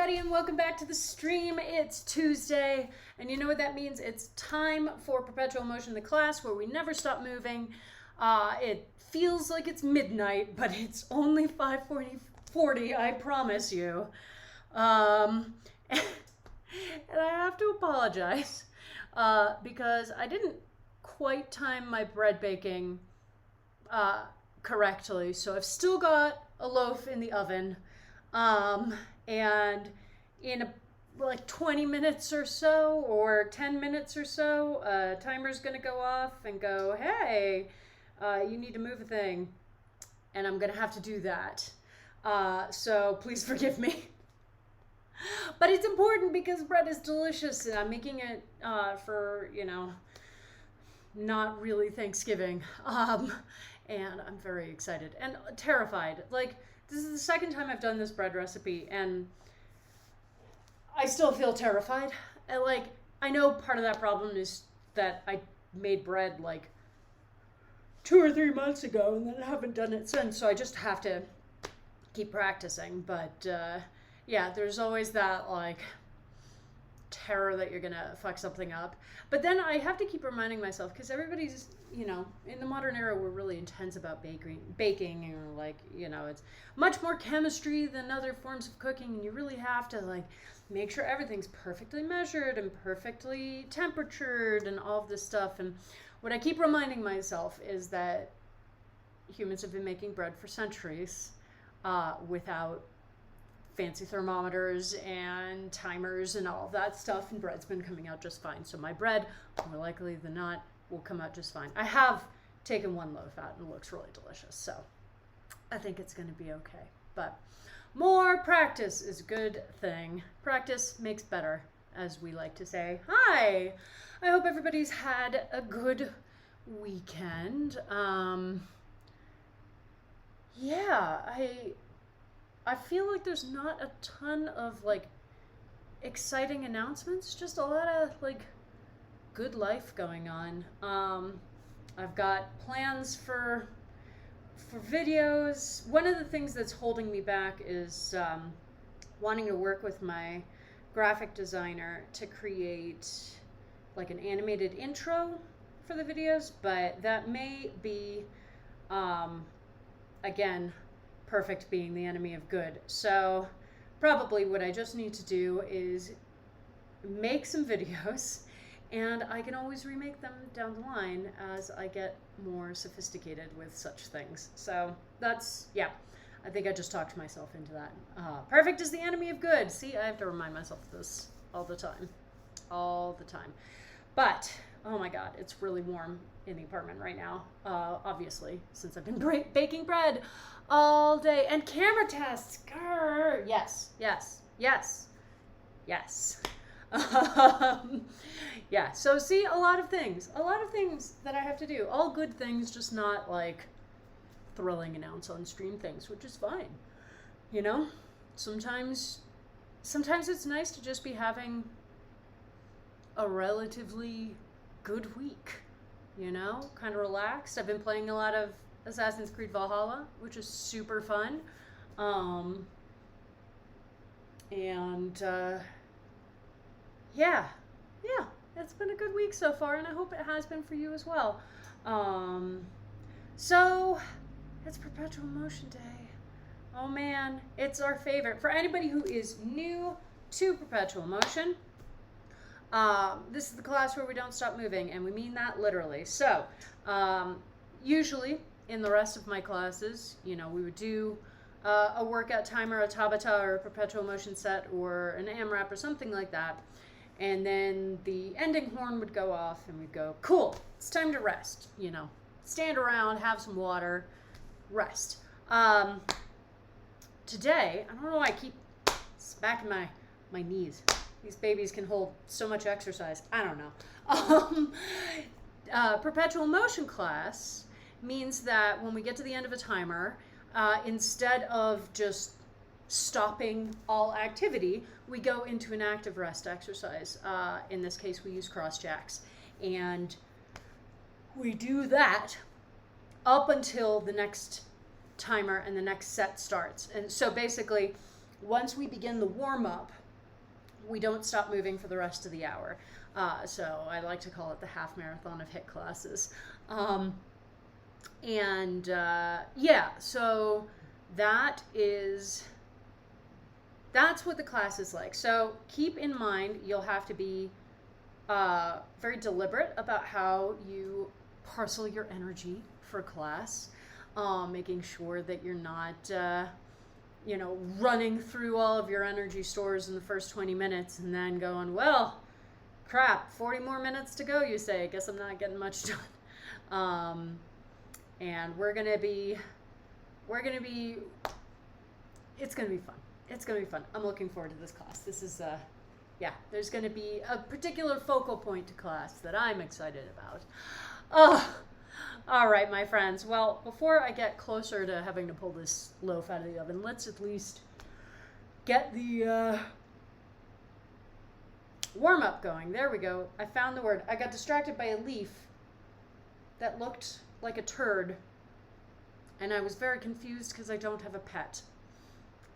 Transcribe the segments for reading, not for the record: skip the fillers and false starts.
everybody, and welcome back to the stream. It's Tuesday, and you know what that means? It's time for Perpetual Motion, the class where we never stop moving. It feels like it's midnight, but it's only 5:40, I promise you. And I have to apologize because I didn't quite time my bread baking correctly, so I've still got a loaf in the oven. And in like 20 minutes or so, or 10 minutes or so, timer's gonna go off and go, hey, you need to move a thing. And I'm gonna have to do that. So please forgive me. But it's important because bread is delicious, and I'm making it for, not really Thanksgiving. And I'm very excited and terrified. Like, this is the second time I've done this bread recipe, and I still feel terrified. And I know part of that problem is that I made bread like 2 or 3 months ago, and then I haven't done it since, so I just have to keep practicing. But yeah, there's always that terror that you're gonna fuck something up. But then I have to keep reminding myself, because everybody's, in the modern era, we're really intense about baking, or it's much more chemistry than other forms of cooking, and you really have to make sure everything's perfectly measured and perfectly temperatured and all of this stuff. And what I keep reminding myself is that humans have been making bread for centuries without fancy thermometers and timers and all of that stuff, and bread's been coming out just fine. So my bread, more likely than not, will come out just fine. I have taken one loaf out and it looks really delicious, so I think it's going to be okay. But more practice is a good thing. Practice makes better, as we like to say. Hi! I hope everybody's had a good weekend. Yeah, I feel like there's not a ton of exciting announcements, just a lot of good life going on. I've got plans for videos. One of the things that's holding me back is wanting to work with my graphic designer to create an animated intro for the videos, but that may be again, perfect being the enemy of good. So probably what I just need to do is make some videos, and I can always remake them down the line as I get more sophisticated with such things. So that's, yeah, I think I just talked myself into that. Perfect is the enemy of good. See, I have to remind myself of this all the time. All the time. But, oh my God, it's really warm in the apartment right now, obviously, since I've been baking bread all day. And camera tests, grr, yes. Yeah, so see, a lot of things that I have to do, all good things, just not thrilling announce on stream things, which is fine. Sometimes it's nice to just be having a relatively good week, kind of relaxed. I've been playing a lot of Assassin's Creed Valhalla, which is super fun. Yeah, it's been a good week so far, and I hope it has been for you as well. So it's Perpetual Motion Day. Oh man, it's our favorite. For anybody who is new to Perpetual Motion, this is the class where we don't stop moving, and we mean that literally. So usually in the rest of my classes, we would do a workout timer, a tabata, or a perpetual motion set, or an AMRAP, or something like that. And then the ending horn would go off, and we'd go, cool, it's time to rest. Stand around, have some water, rest. Today, I don't know why I keep smacking my knees. These babies can hold so much exercise. I don't know. Perpetual motion class means that when we get to the end of a timer, instead of just stopping all activity, we go into an active rest exercise. In this case, we use cross jacks. And we do that up until the next timer and the next set starts. And so basically, once we begin the warm-up, we don't stop moving for the rest of the hour. So I like to call it the half marathon of HIIT classes. Yeah, so that's what the class is like. So keep in mind, you'll have to be very deliberate about how you parcel your energy for class, making sure that you're not running through all of your energy stores in the first 20 minutes and then going, well, crap, 40 more minutes to go, you say. I guess I'm not getting much done. And it's going to be fun. It's going to be fun. I'm looking forward to this class. This is, there's going to be a particular focal point to class that I'm excited about. All right, my friends. Well, before I get closer to having to pull this loaf out of the oven, let's at least get the warm-up going. There we go. I found the word. I got distracted by a leaf that looked like a turd, and I was very confused because I don't have a pet.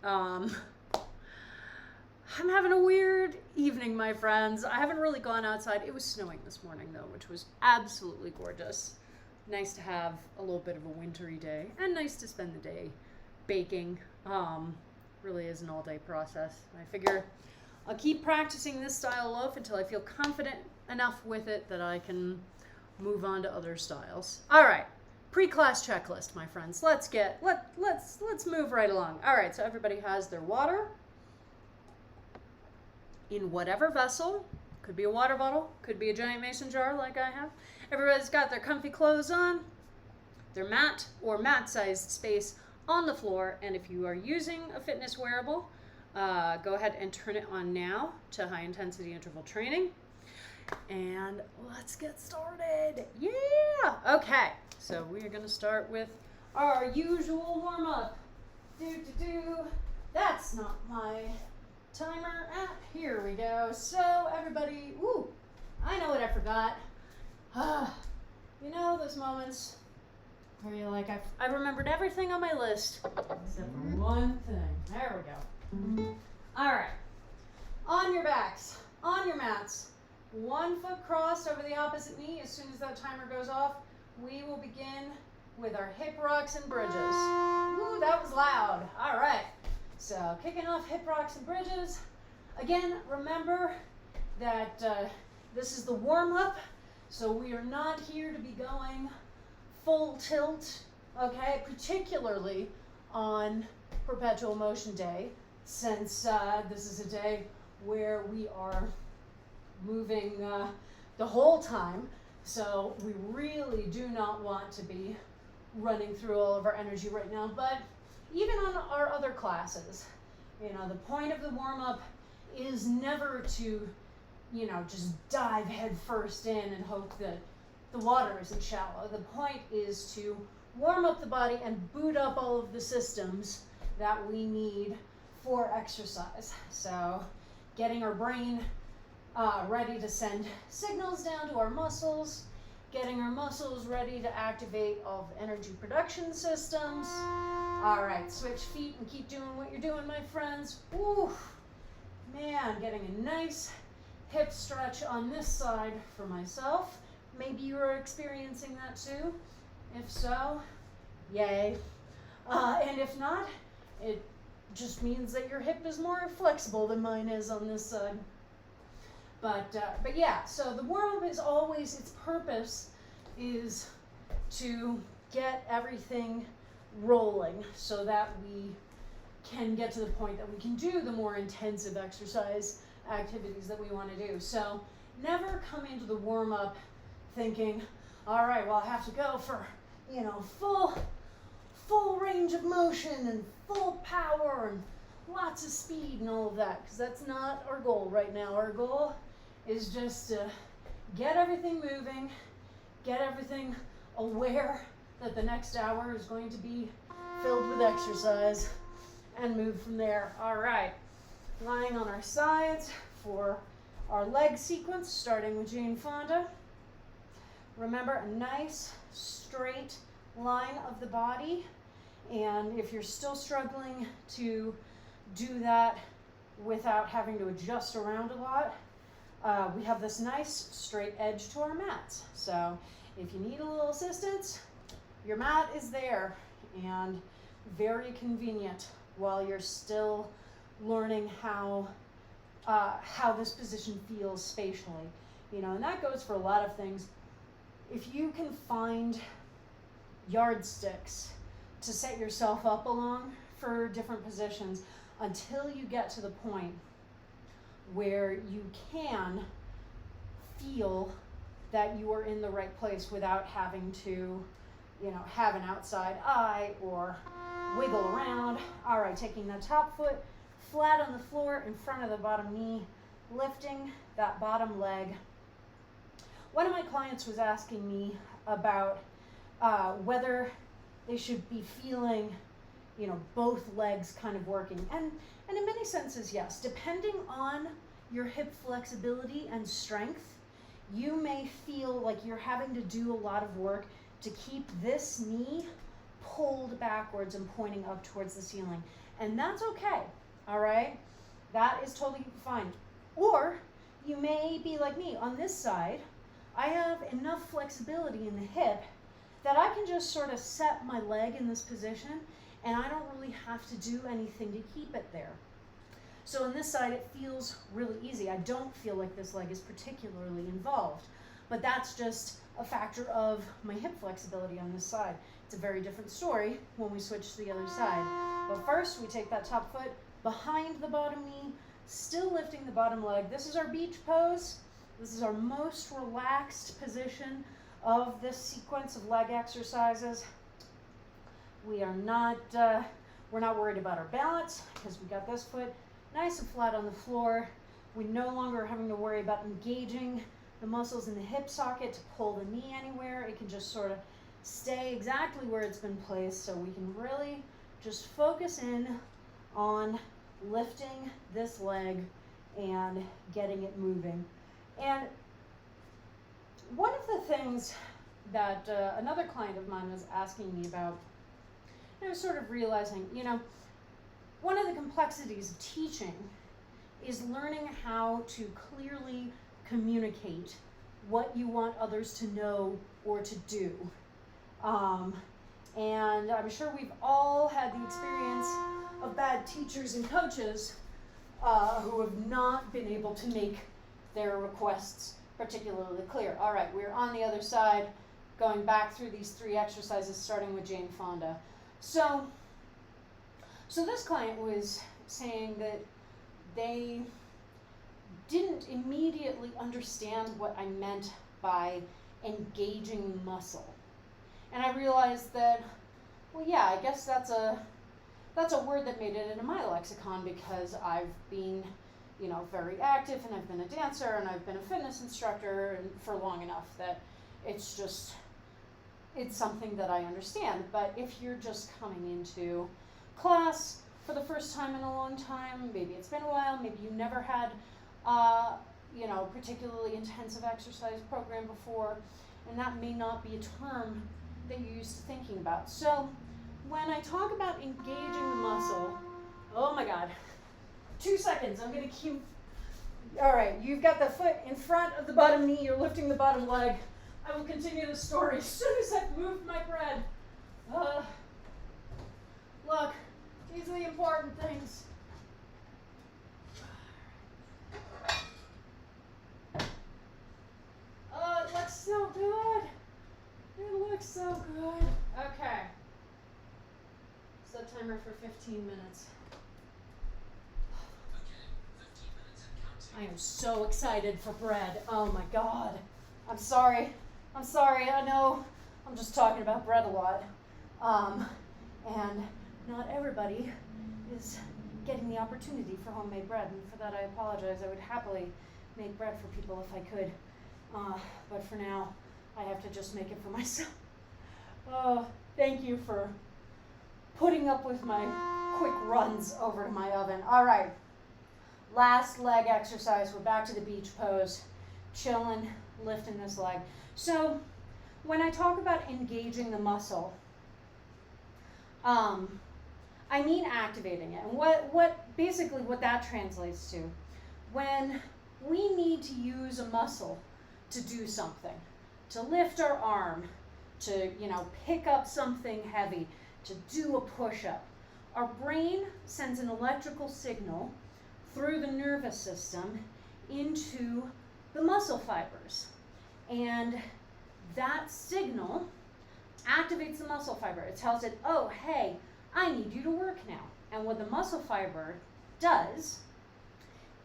I'm having a weird evening, my friends. I haven't really gone outside. It was snowing this morning, though, which was absolutely gorgeous. Nice to have a little bit of a wintry day, and nice to spend the day baking. Really is an all-day process. I figure I'll keep practicing this style loaf until I feel confident enough with it that I can move on to other styles. All right, pre-class checklist, my friends. Let's move right along. All right, so everybody has their water in whatever vessel. Could be a water bottle, could be a giant mason jar like I have. Everybody's got their comfy clothes on, their mat or mat-sized space on the floor, and if you are using a fitness wearable, go ahead and turn it on now to high-intensity interval training. And let's get started. Yeah! Okay, so we are going to start with our usual warm-up. That's not my timer app. Here we go. So everybody, I know what I forgot. You know those moments where you're like, I remembered everything on my list except for one thing. There we go. All right. On your backs, on your mats, 1 foot crossed over the opposite knee. As soon as that timer goes off, we will begin with our hip rocks and bridges. Ooh, that was loud. All right. So kicking off hip rocks and bridges. Again, remember that this is the warm-up, so we are not here to be going full tilt, okay, particularly on Perpetual Motion Day, since this is a day where we are moving the whole time, so we really do not want to be running through all of our energy right now. But even on our other classes, the point of the warm-up is never to, just dive head first in and hope that the water isn't shallow. The point is to warm up the body and boot up all of the systems that we need for exercise. So getting our brain ready to send signals down to our muscles, getting our muscles ready to activate all of the energy production systems. All right, switch feet and keep doing what you're doing, my friends. Ooh, man, getting a nice hip stretch on this side for myself. Maybe you're experiencing that too. If so, yay. And if not, it just means that your hip is more flexible than mine is on this side. But yeah, so the warm-up is always, its purpose is to get everything rolling so that we can get to the point that we can do the more intensive exercise activities that we want to do. So never come into the warm-up thinking, all right, well, I have to go for, full range of motion and full power and lots of speed and all of that, because that's not our goal right now. Our goal is just to get everything moving, get everything aware that the next hour is going to be filled with exercise, and move from there. All right, lying on our sides for our leg sequence, starting with Jane Fonda. Remember, a nice straight line of the body, and if you're still struggling to do that without having to adjust around a lot, we have this nice straight edge to our mats. So if you need a little assistance, your mat is there, and very convenient while you're still learning how this position feels spatially. You know, and that goes for a lot of things. If you can find yardsticks to set yourself up along for different positions until you get to the point where you can feel that you are in the right place without having to, you know, have an outside eye or wiggle around. All right, taking the top foot flat on the floor in front of the bottom knee, lifting that bottom leg. One of my clients was asking me about whether they should be feeling, you know, both legs kind of working. And in many senses, yes. Depending on your hip flexibility and strength, you may feel like you're having to do a lot of work to keep this knee pulled backwards and pointing up towards the ceiling. And that's okay, all right? That is totally fine. Or you may be like me on this side. I have enough flexibility in the hip that I can just sort of set my leg in this position, and I don't really have to do anything to keep it there. So on this side, it feels really easy. I don't feel like this leg is particularly involved, but that's just a factor of my hip flexibility on this side. It's a very different story when we switch to the other side. But first, we take that top foot behind the bottom knee, still lifting the bottom leg. This is our beach pose. This is our most relaxed position of this sequence of leg exercises. We are not, we're not worried about our balance because we got this foot nice and flat on the floor. We no longer are having to worry about engaging the muscles in the hip socket to pull the knee anywhere. It can just sort of stay exactly where it's been placed, so we can really just focus in on lifting this leg and getting it moving. And one of the things that another client of mine was asking me about, I was sort of realizing, you know, one of the complexities of teaching is learning how to clearly communicate what you want others to know or to do. And I'm sure we've all had the experience of bad teachers and coaches who have not been able to make their requests particularly clear. All right, we're on the other side, going back through these 3 exercises, starting with Jane Fonda. So this client was saying that they didn't immediately understand what I meant by engaging muscle. And I realized that, well, yeah, I guess that's a word that made it into my lexicon because I've been, you know, very active, and I've been a dancer, and I've been a fitness instructor for long enough that it's something that I understand. But if you're just coming into class for the first time in a long time, maybe it's been a while, maybe you never had you know, particularly intensive exercise program before, and that may not be a term that you're used to thinking about. So when I talk about engaging the muscle, oh my God, 2 seconds, I'm gonna keep, all right, you've got the foot in front of the bottom knee, you're lifting the bottom leg. I will continue the story as soon as I've moved my bread. Look, these are the important things. Oh, it looks so good. It looks so good. Okay. Set timer for 15 minutes. I am so excited for bread. Oh my God. I'm sorry. I know I'm just talking about bread a lot. And not everybody is getting the opportunity for homemade bread. And for that, I apologize. I would happily make bread for people if I could. But for now, I have to just make it for myself. Oh, thank you for putting up with my quick runs over to my oven. All right. Last leg exercise. We're back to the beach pose. Chilling, lifting this leg. So when I talk about engaging the muscle, I mean activating it. And what basically what that translates to, when we need to use a muscle to do something, to lift our arm, to, pick up something heavy, to do a push-up, our brain sends an electrical signal through the nervous system into the muscle fibers. And that signal activates the muscle fiber. It tells it, oh, hey, I need you to work now. And what the muscle fiber does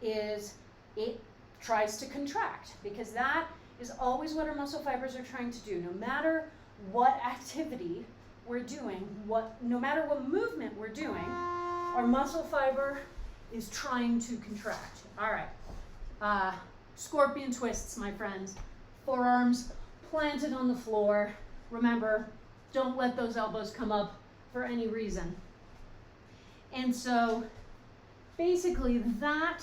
is it tries to contract, because that is always what our muscle fibers are trying to do. No matter what activity we're doing, no matter what movement we're doing, our muscle fiber is trying to contract. All right. Scorpion twists, my friends. Forearms planted on the floor. Remember, don't let those elbows come up for any reason. And so basically that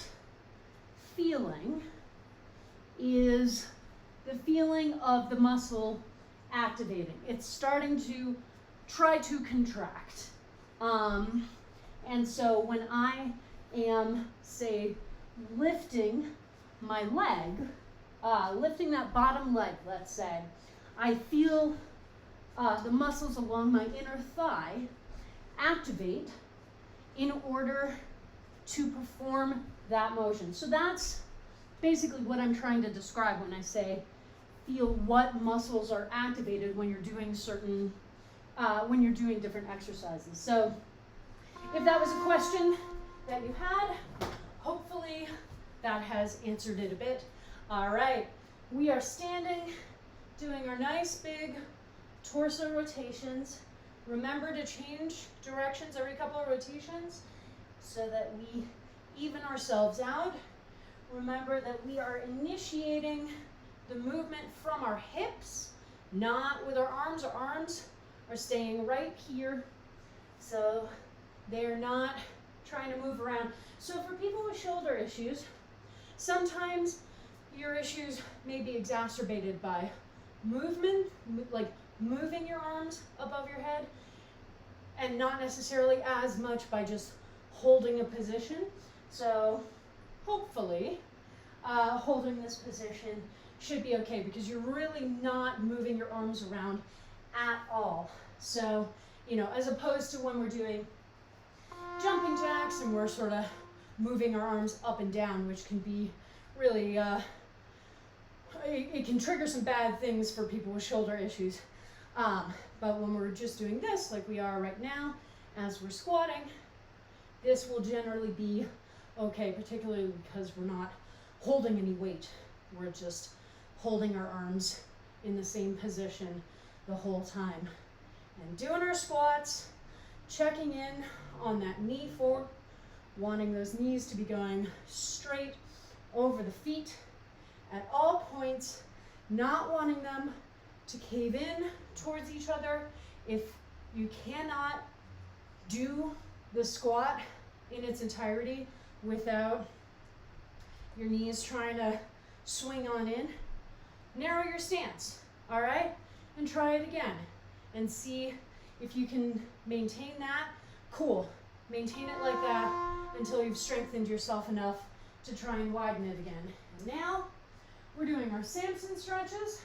feeling is the feeling of the muscle activating. It's starting to try to contract. And so when I am, say, lifting my leg, lifting that bottom leg, let's say, I feel the muscles along my inner thigh activate in order to perform that motion. So that's basically what I'm trying to describe when I say feel what muscles are activated when you're doing different exercises. So if that was a question that you had, hopefully that has answered it a bit. All right, we are standing, doing our nice big torso rotations. Remember to change directions every couple of rotations so that we even ourselves out. Remember that we are initiating the movement from our hips, not with our arms. Our arms are staying right here, so they're not trying to move around. So for people with shoulder issues, sometimes your issues may be exacerbated by movement, like moving your arms above your head, and not necessarily as much by just holding a position. So hopefully holding this position should be okay, because you're really not moving your arms around at all. So, as opposed to when we're doing jumping jacks and we're sort of moving our arms up and down, which can be really, it can trigger some bad things for people with shoulder issues. But when we're just doing this, like we are right now, as we're squatting, this will generally be okay, particularly because we're not holding any weight. We're just holding our arms in the same position the whole time. And doing our squats, checking in on that knee fork, wanting those knees to be going straight over the feet at all points, not wanting them to cave in towards each other. If you cannot do the squat in its entirety without your knees trying to swing on in, narrow your stance, all right? And try it again and see if you can maintain that. Cool. Maintain it like that until you've strengthened yourself enough to try and widen it again. And now we're doing our Samson stretches.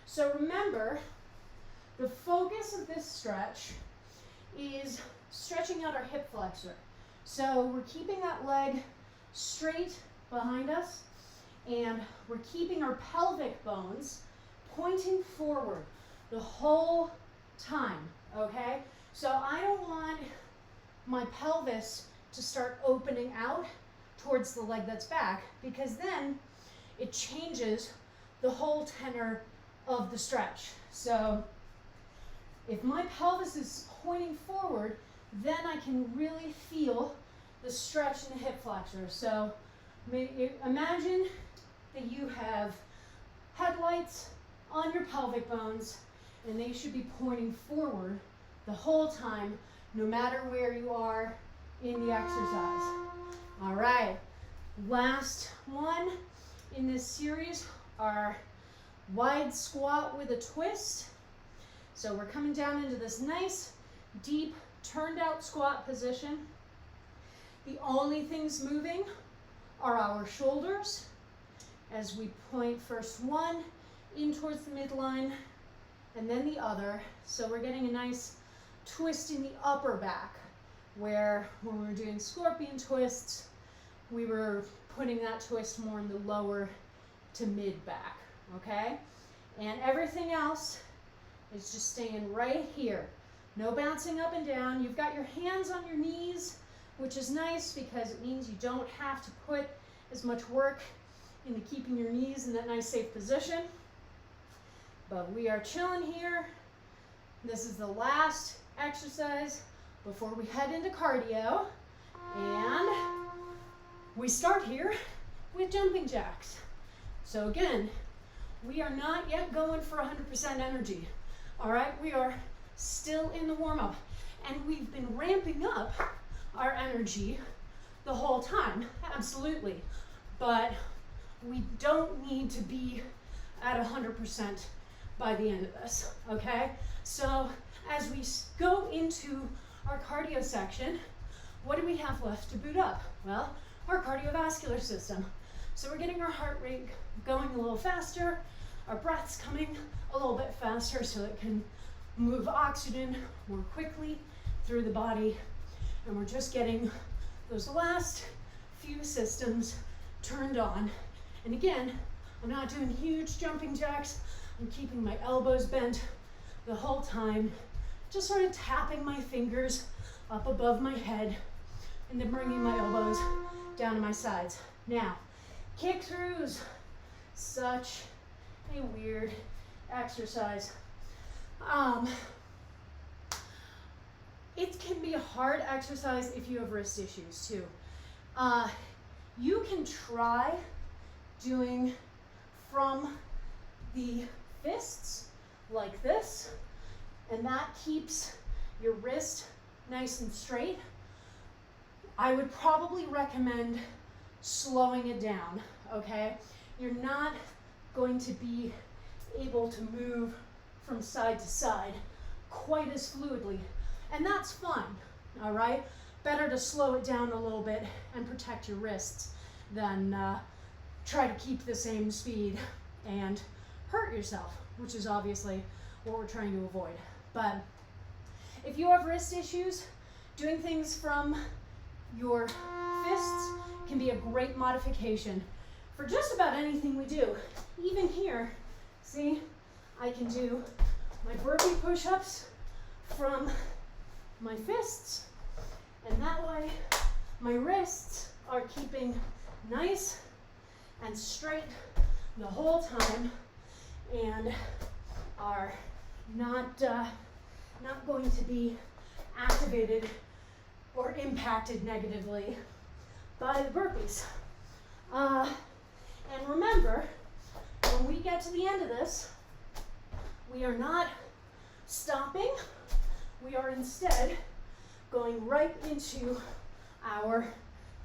So remember, the focus of this stretch is stretching out our hip flexor. So we're keeping that leg straight behind us, and we're keeping our pelvic bones pointing forward the whole time, okay? So I don't want my pelvis to start opening out towards the leg that's back, because then it changes the whole tenor of the stretch. So if my pelvis is pointing forward, then I can really feel the stretch in the hip flexor. So imagine that you have headlights on your pelvic bones, and they should be pointing forward the whole time, no matter where you are in the exercise. All right, last one in this series, our wide squat with a twist. So we're coming down into this nice deep turned out squat position. The only things moving are our shoulders as we point first one in towards the midline and then the other. So we're getting a nice twist in the upper back, where when we were doing scorpion twists, we were putting that twist more in the lower to mid back, okay? And everything else is just staying right here. No bouncing up and down. You've got your hands on your knees, which is nice because it means you don't have to put as much work into keeping your knees in that nice safe position. But we are chilling here. This is the last exercise before we head into cardio. And we start here with jumping jacks. So again, we are not yet going for 100% energy. All right, we are still in the warm-up. And we've been ramping up our energy the whole time, absolutely. But we don't need to be at 100% by the end of this, okay? So as we go into our cardio section, what do we have left to boot up? Well, our cardiovascular system. So we're getting our heart rate going a little faster, our breath's coming a little bit faster so it can move oxygen more quickly through the body. And we're just getting those last few systems turned on. And again, I'm not doing huge jumping jacks. I'm keeping my elbows bent the whole time, just sort of tapping my fingers up above my head and then bringing my elbows down to my sides. Now, kick throughs, such a weird exercise. It can be a hard exercise if you have wrist issues too. You can try doing from the fists like this, and that keeps your wrist nice and straight. I would probably recommend slowing it down, okay? You're not going to be able to move from side to side quite as fluidly, and that's fine, all right? Better to slow it down a little bit and protect your wrists than try to keep the same speed and hurt yourself, which is obviously what we're trying to avoid. But if you have wrist issues, doing things from your fists can be a great modification for just about anything we do. Even here, see, I can do my burpee push-ups from my fists, and that way my wrists are keeping nice and straight the whole time and are not going to be activated or impacted negatively by the burpees. And remember, when we get to the end of this, we are not stopping. We are instead going right into our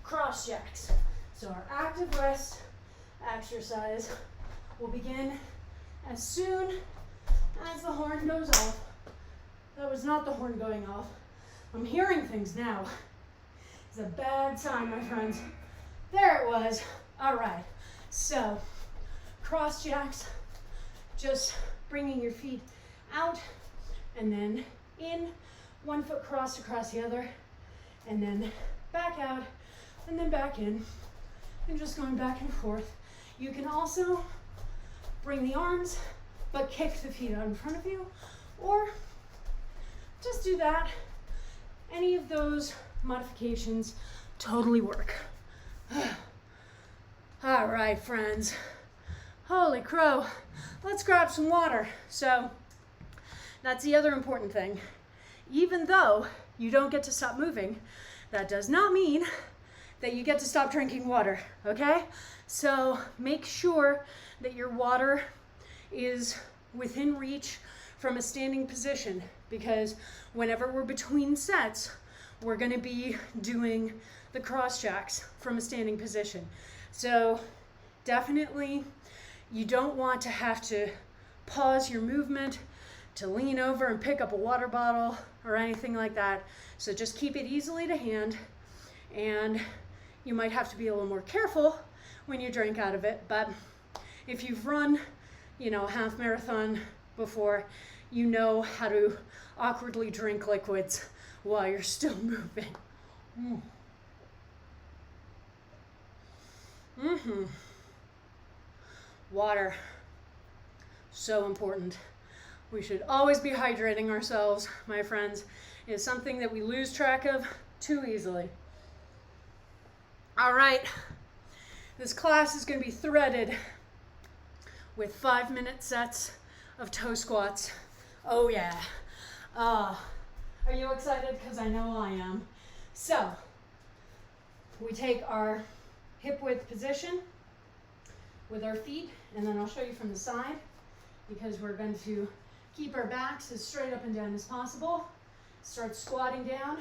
cross jacks. So our active rest exercise will begin as soon as the horn goes off. That was not the horn going off. I'm hearing things now. It's a bad sign, my friends. There it was. All right. So, cross jacks, just bringing your feet out and then in, one foot crossed across the other, and then back out and then back in, and just going back and forth. You can also bring the arms, but kick the feet out in front of you, or just do that. Any of those modifications totally work. All right, friends. Holy crow. Let's grab some water. So that's the other important thing. Even though you don't get to stop moving, that does not mean that you get to stop drinking water, okay? So make sure that your water is within reach from a standing position, because whenever we're between sets, we're gonna be doing the cross jacks from a standing position. So definitely you don't want to have to pause your movement to lean over and pick up a water bottle or anything like that. So just keep it easily to hand, and you might have to be a little more careful when you drink out of it, but if you've run, a half marathon before, you know how to awkwardly drink liquids while you're still moving. Water, so important. We should always be hydrating ourselves, my friends. It's something that we lose track of too easily. All right, this class is going to be threaded with 5-minute sets of toe squats. Oh yeah. Are you excited? Because I know I am. So, we take our hip width position with our feet, and then I'll show you from the side, because we're going to keep our backs as straight up and down as possible. Start squatting down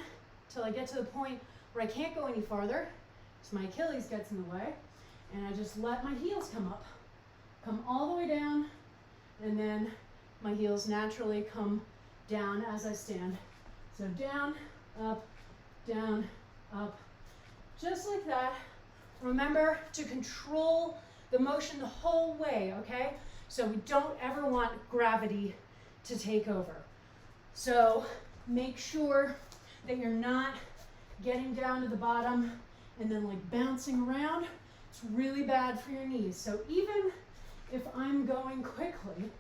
till I get to the point where I can't go any farther, so my Achilles gets in the way, and I just let my heels come up. Come all the way down, and then my heels naturally come down as I stand. So down, up, just like that. Remember to control the motion the whole way, okay? So we don't ever want gravity to take over. So make sure that you're not getting down to the bottom and then like bouncing around. It's really bad for your knees. So even if I'm going quickly,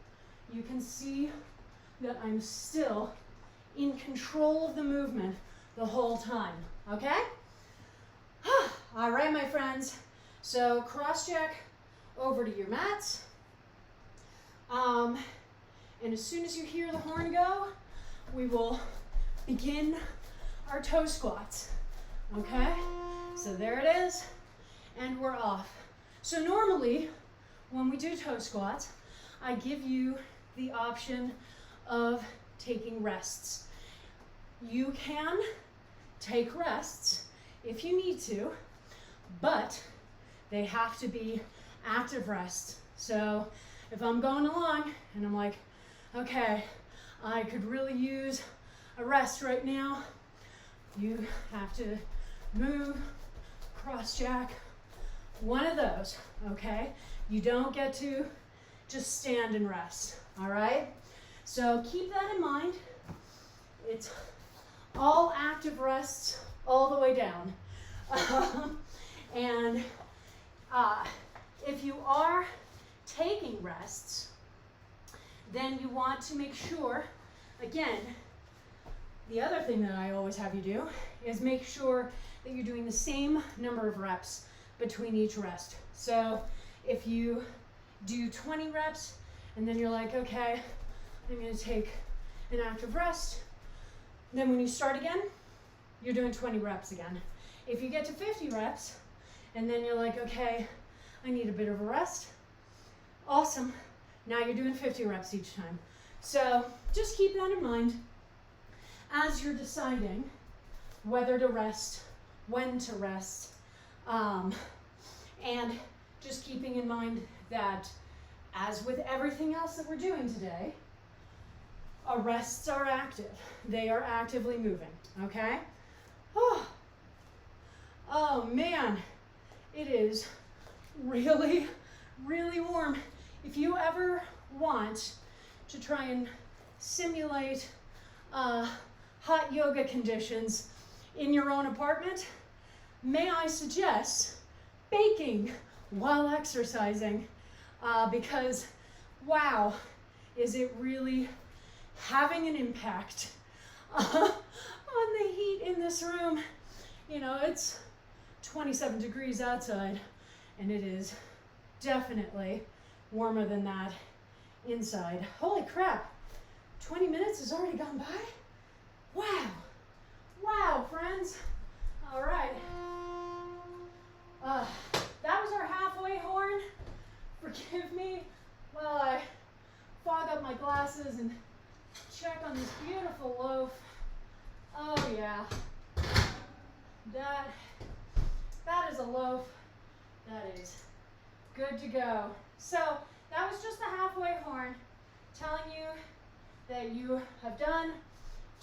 you can see that I'm still in control of the movement the whole time, okay? All right, my friends. So cross-check over to your mats. And as soon as you hear the horn go, we will begin our toe squats, okay? So there it is, and we're off. So normally, when we do toe squats, I give you the option of taking rests. You can take rests if you need to, but they have to be active rests. So if I'm going along and I'm like, okay, I could really use a rest right now, you have to move, cross-jack, one of those, okay? You don't get to just stand and rest, all right? So keep that in mind. It's all active rests all the way down. And if you are taking rests, then you want to make sure, again, the other thing that I always have you do is make sure that you're doing the same number of reps between each rest. So if you do 20 reps and then you're like, okay, I'm going to take an active rest, then when you start again, you're doing 20 reps again. If you get to 50 reps and then you're like, okay, I need a bit of a rest, awesome. Now you're doing 50 reps each time. So just keep that in mind as you're deciding whether to rest, when to rest, and just keeping in mind that, as with everything else that we're doing today, our rests are active. They are actively moving, okay? Oh man, it is really, really warm. If you ever want to try and simulate hot yoga conditions in your own apartment, may I suggest baking while exercising, because wow, is it really having an impact on the heat in this room. You know, it's 27 degrees outside, and it is definitely warmer than that inside. Holy crap, 20 minutes has already gone by? Wow. Wow, friends. All right. That was our halfway horn. Forgive me while I fog up my glasses and check on this beautiful loaf. Oh yeah. That is a loaf that is good to go. So that was just the halfway horn telling you that you have done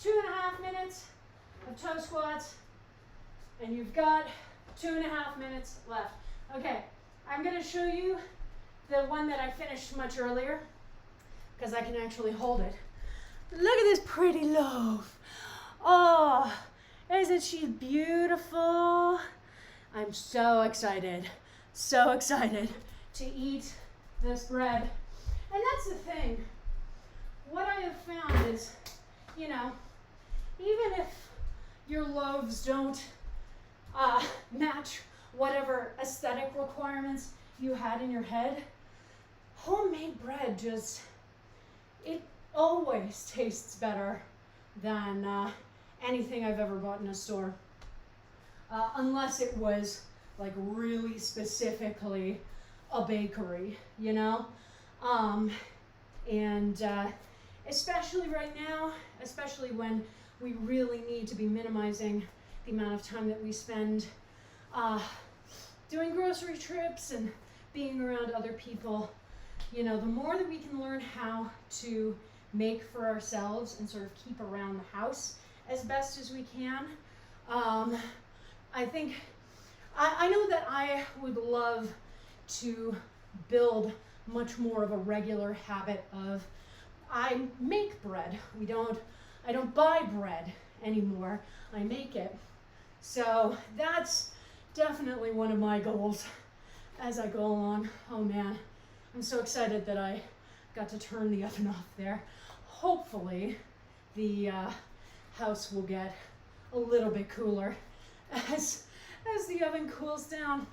2.5 minutes of toe squats, and you've got 2.5 minutes left. Okay, I'm going to show you the one that I finished much earlier, because I can actually hold it. Look at this pretty loaf. Oh, isn't she beautiful? I'm so excited to eat this bread. And that's the thing. What I have found is, you know, even if your loaves don't match whatever aesthetic requirements you had in your head, homemade bread just, it always tastes better than anything I've ever bought in a store. Unless it was like really specifically a bakery, you know? Especially right now, especially when we really need to be minimizing the amount of time that we spend doing grocery trips and being around other people. You know, the more that we can learn how to make for ourselves and sort of keep around the house as best as we can, I think, I know that I would love to build much more of a regular habit of, I make bread. I don't buy bread anymore. I make it. So that's definitely one of my goals as I go along. Oh man, I'm so excited that I got to turn the oven off there. Hopefully the house will get a little bit cooler as the oven cools down.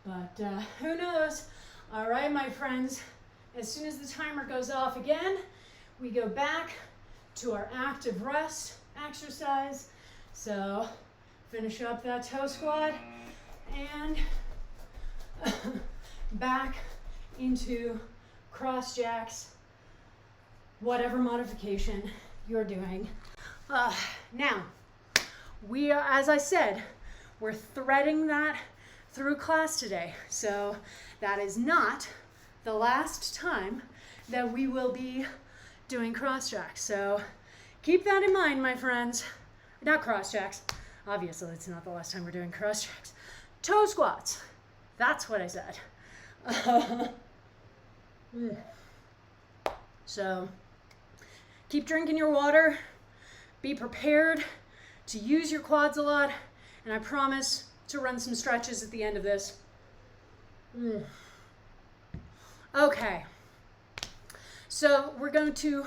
But who knows? All right, my friends, as soon as the timer goes off again, we go back to our active rest exercise. So finish up that toe squat and back into cross jacks, whatever modification you're doing. Now, we are, as I said, we're threading that through class today. So that is not the last time that we will be doing cross jacks. So keep that in mind, my friends. Not cross jacks. Obviously, it's not the last time we're doing cross jacks. Toe squats. That's what I said. So keep drinking your water. Be prepared to use your quads a lot. And I promise to run some stretches at the end of this. Okay. So we're going to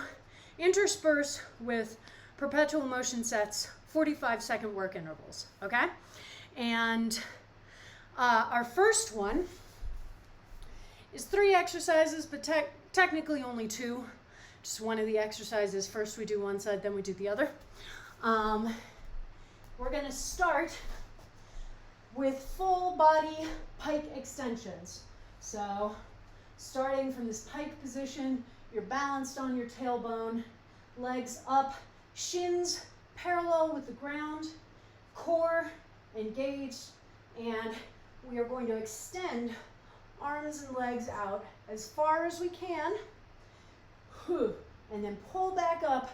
intersperse with perpetual motion sets, 45-second work intervals, okay? And our first one is 3 exercises, but technically only 2. Just one of the exercises. First we do one side, then we do the other. We're going to start with full body pike extensions. So starting from this pike position, you're balanced on your tailbone, legs up, shins parallel with the ground, core engaged, and we are going to extend arms and legs out as far as we can, and then pull back up,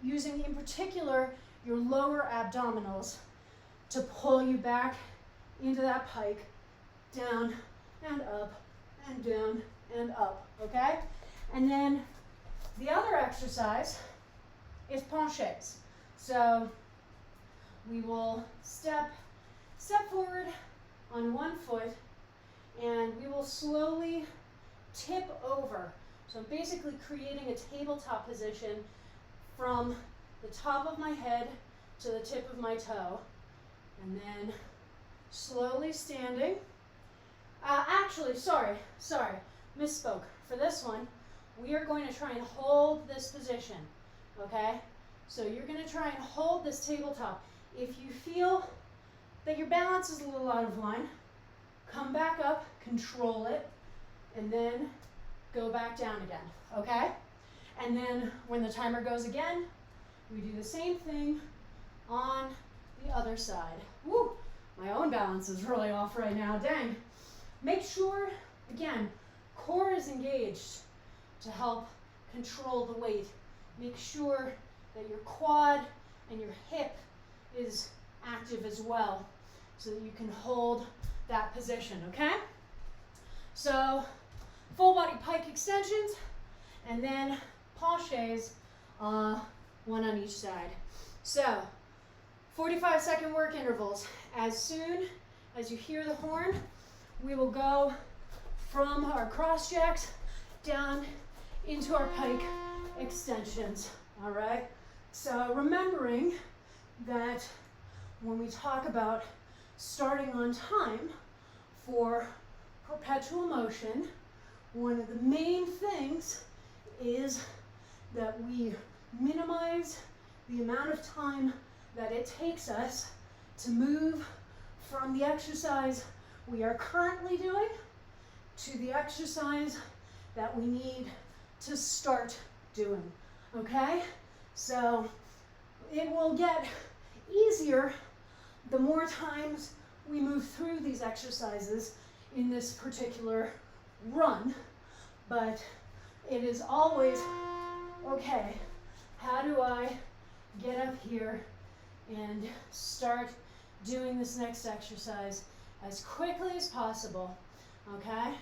using in particular your lower abdominals to pull you back into that pike, down and up and down and up, okay? And then the other exercise is penchés. So we will step forward on one foot, and we will slowly tip over. So basically creating a tabletop position from the top of my head to the tip of my toe. And then slowly standing. Actually, sorry, misspoke. For this one, we are going to try and hold this position, okay? So you're going to try and hold this tabletop. If you feel that your balance is a little out of line, come back up, control it, and then go back down again, okay? And then when the timer goes again, we do the same thing on the other side. Woo, my own balance is really off right now, dang. Make sure, again, core is engaged to help control the weight. Make sure that your quad and your hip is active as well so that you can hold that position, okay? So full body pike extensions and then penchés, one on each side. So 45-second work intervals. As soon as you hear the horn, we will go from our cross jacks down into our pike extensions, all right? So remembering that when we talk about starting on time for perpetual motion, one of the main things is that we minimize the amount of time that it takes us to move from the exercise we are currently doing to the exercise that we need to start doing, okay? So it will get easier the more times we move through these exercises in this particular run, but it is always, okay, how do I get up here and start doing this next exercise as quickly as possible, okay?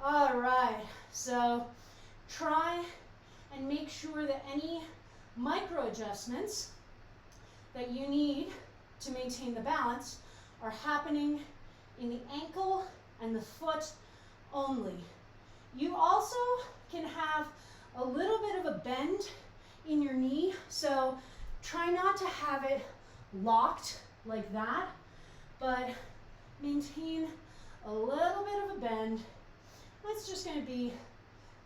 All right, so try and make sure that any micro adjustments that you need to maintain the balance are happening in the ankle and the foot only. You also can have a little bit of a bend in your knee, so try not to have it locked like that, but maintain a little bit of a bend. That's just going to be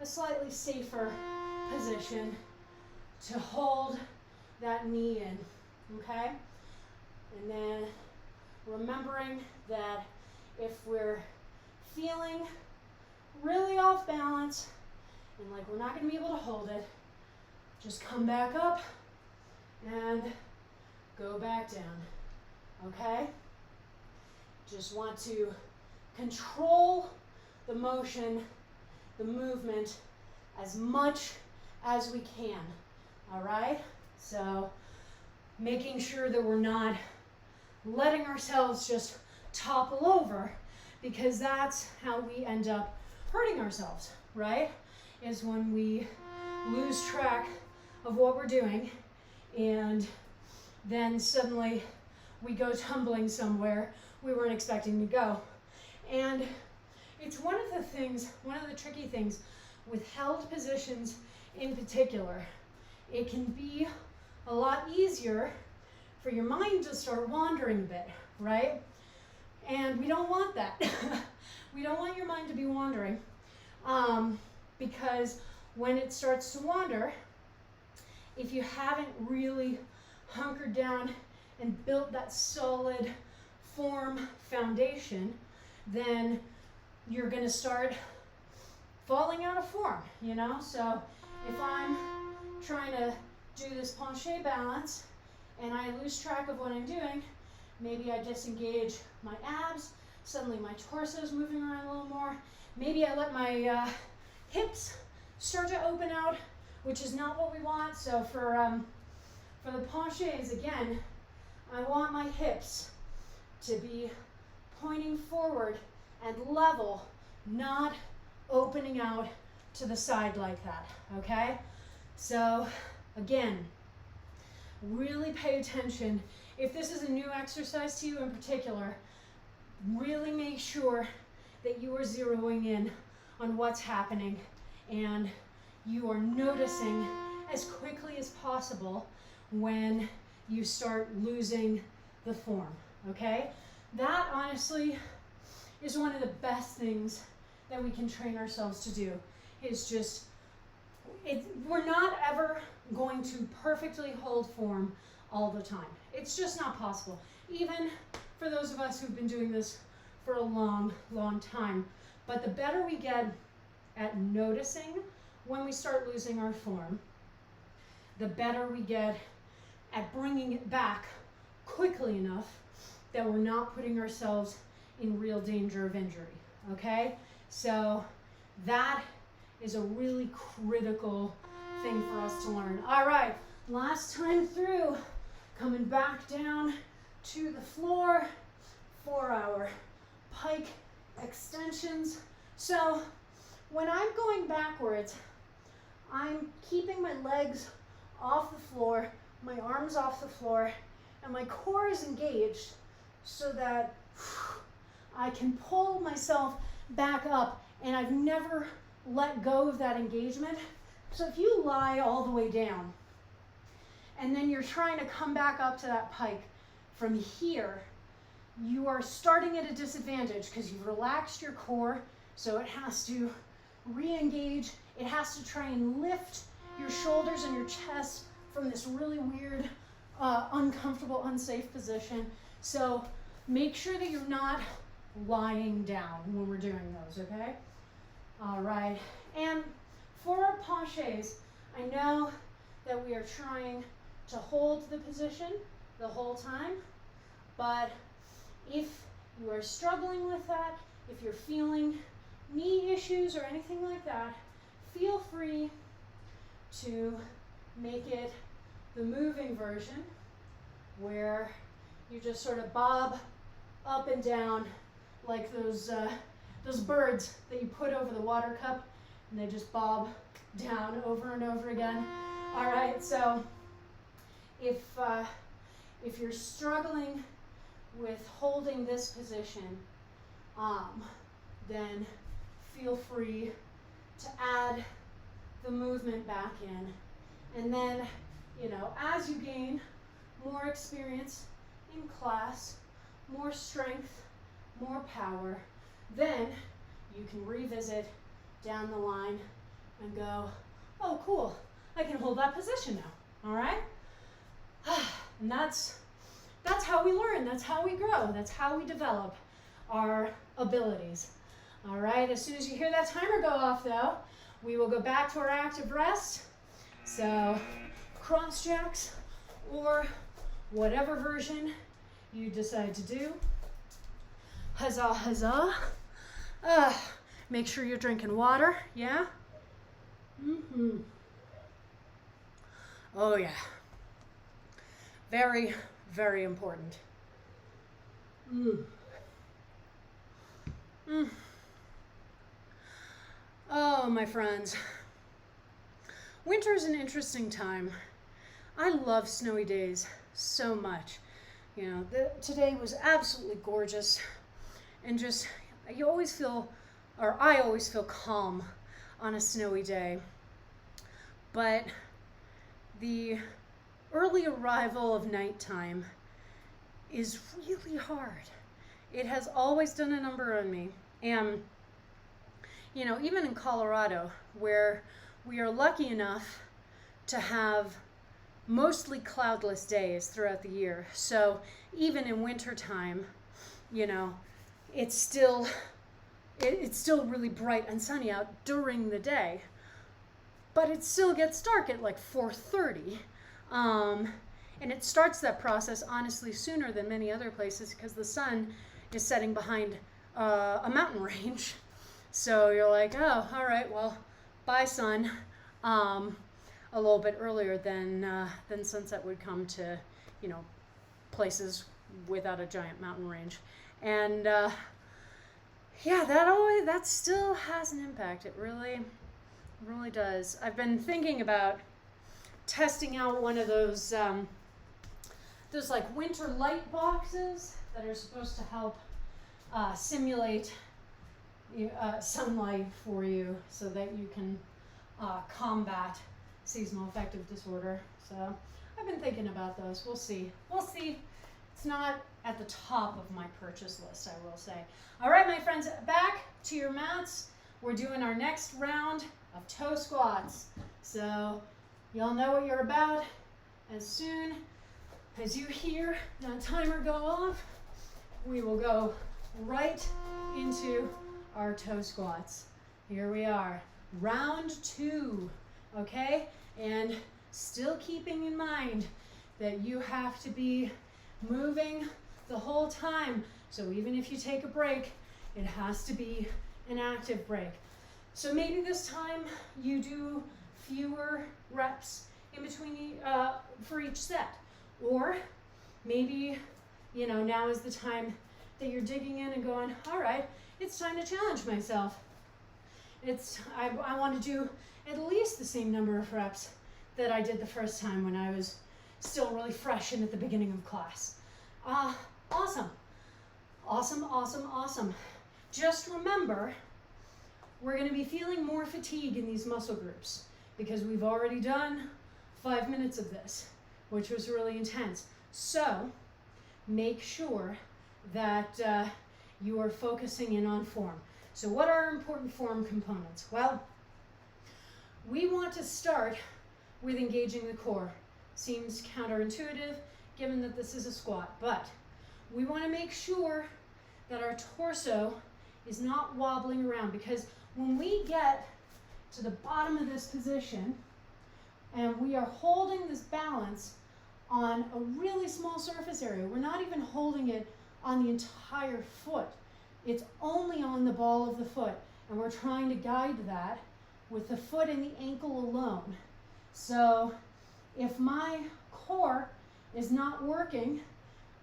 a slightly safer position to hold that knee in, okay? And then remembering that if we're feeling really off balance and like we're not going to be able to hold it, just come back up and go back down, okay? Just want to control the motion, the movement as much as we can, all right? So making sure that we're not letting ourselves just topple over, because that's how we end up hurting ourselves, right? Is when we lose track of what we're doing and then suddenly we go tumbling somewhere we weren't expecting to go. And it's one of the things, one of the tricky things with held positions in particular. It can be a lot easier for your mind to start wandering a bit, right? And we don't want that. We don't want your mind to be wandering, because when it starts to wander, if you haven't really hunkered down and built that solid form foundation, then you're going to start falling out of form, you know? So if I'm trying to do this penché balance and I lose track of what I'm doing, maybe I disengage my abs, suddenly my torso is moving around a little more. Maybe I let my hips start to open out, which is not what we want. So for the penchés, again, I want my hips to be pointing forward and level, not opening out to the side like that, okay? So again, really pay attention. If this is a new exercise to you in particular, really make sure that you are zeroing in on what's happening and you are noticing as quickly as possible when you start losing the form, okay? That honestly is one of the best things that we can train ourselves to do, is just, we're not ever going to perfectly hold form all the time. It's just not possible. Even for those of us who've been doing this for a long, long time. But the better we get at noticing when we start losing our form, the better we get at bringing it back quickly enough that we're not putting ourselves in real danger of injury, okay? So that is a really critical thing for us to learn. All right, last time through, coming back down to the floor for our pike extensions. So when I'm going backwards, I'm keeping my legs off the floor, my arms off the floor, and my core is engaged so that I can pull myself back up, and I've never let go of that engagement. So if you lie all the way down and then you're trying to come back up to that pike from here, you are starting at a disadvantage because you've relaxed your core, so it has to re-engage. It has to try and lift your shoulders and your chest from this really weird, uncomfortable, unsafe position. So make sure that you're not lying down when we're doing those, okay? All right, and for our penchés, I know that we are trying to hold the position the whole time, but if you are struggling with that, if you're feeling knee issues or anything like that, feel free to make it the moving version where you just sort of bob up and down like those birds that you put over the water cup, and they just bob down over and over again. All right, so if you're struggling with holding this position, then feel free to add the movement back in. And then, as you gain more experience in class, more strength, more power, then you can revisit down the line and go, oh, cool, I can hold that position now, all right? And that's how we learn, that's how we grow, that's how we develop our abilities. All right, as soon as you hear that timer go off though, we will go back to our active rest. So cross jacks or whatever version you decide to do. Huzzah, huzzah. Make sure you're drinking water, yeah? Mm-hmm. Oh yeah. Very, very important. Oh, my friends. Winter is an interesting time. I love snowy days so much. Today was absolutely gorgeous, and just, I always feel calm on a snowy day. But the early arrival of nighttime is really hard. It has always done a number on me. And, even in Colorado, where we are lucky enough to have mostly cloudless days throughout the year. So even in wintertime, it's still really bright and sunny out during the day. But it still gets dark at like 4:30. And it starts that process, honestly, sooner than many other places because the sun is setting behind a mountain range. So you're like, oh, all right, well, bye, sun. A little bit earlier than sunset would come to, places without a giant mountain range. And that still has an impact. It really does. I've been thinking about testing out one of those like winter light boxes that are supposed to help simulate sunlight for you so that you can combat seasonal affective disorder. So I've been thinking about those. We'll see. It's not at the top of my purchase list, I will say. All right, my friends, back to your mats. We're doing our next round of toe squats. So y'all know what you're about. As soon as you hear that timer go off, we will go right into our toe squats. Here we are, round 2, okay? And still keeping in mind that you have to be moving the whole time. So even if you take a break, it has to be an active break. So maybe this time you do fewer reps in between for each set. Or maybe, you know, now is the time that you're digging in and going, all right, it's time to challenge myself. I want to do at least the same number of reps that I did the first time when I was still really fresh and at the beginning of class. Awesome. Awesome, awesome, awesome. Just remember, we're going to be feeling more fatigue in these muscle groups because we've already done 5 minutes of this, which was really intense. So make sure that you are focusing in on form. So what are important form components? Well, we want to start with engaging the core. Seems counterintuitive given that this is a squat, but we want to make sure that our torso is not wobbling around, because when we get to the bottom of this position and we are holding this balance on a really small surface area, we're not even holding it on the entire foot. It's only on the ball of the foot, and we're trying to guide that with the foot and the ankle alone. So if my core is not working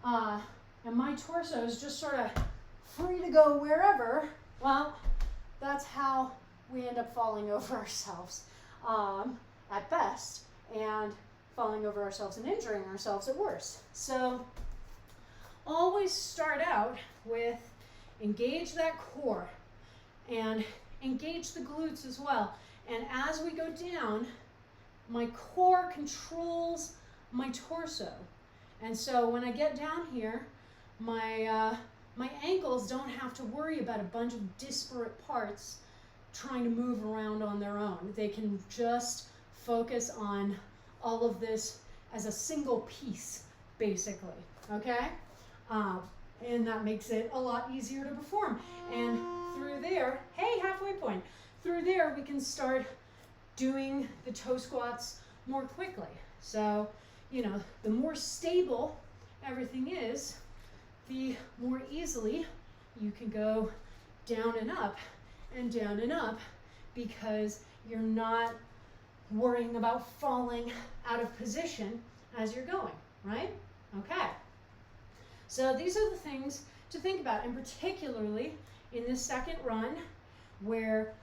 and my torso is just sort of free to go wherever, well, that's how we end up falling over ourselves at best, and falling over ourselves and injuring ourselves at worst. So always start out with engage that core and engage the glutes as well. And as we go down, my core controls my torso. And so when I get down here, my ankles don't have to worry about a bunch of disparate parts trying to move around on their own. They can just focus on all of this as a single piece, basically, okay? And that makes it a lot easier to perform. And through there, hey, halfway point, through there we can start doing the toe squats more quickly. So, you know, the more stable everything is, the more easily you can go down and up and down and up, because you're not worrying about falling out of position as you're going, right? Okay. So these are the things to think about, and particularly in this second run where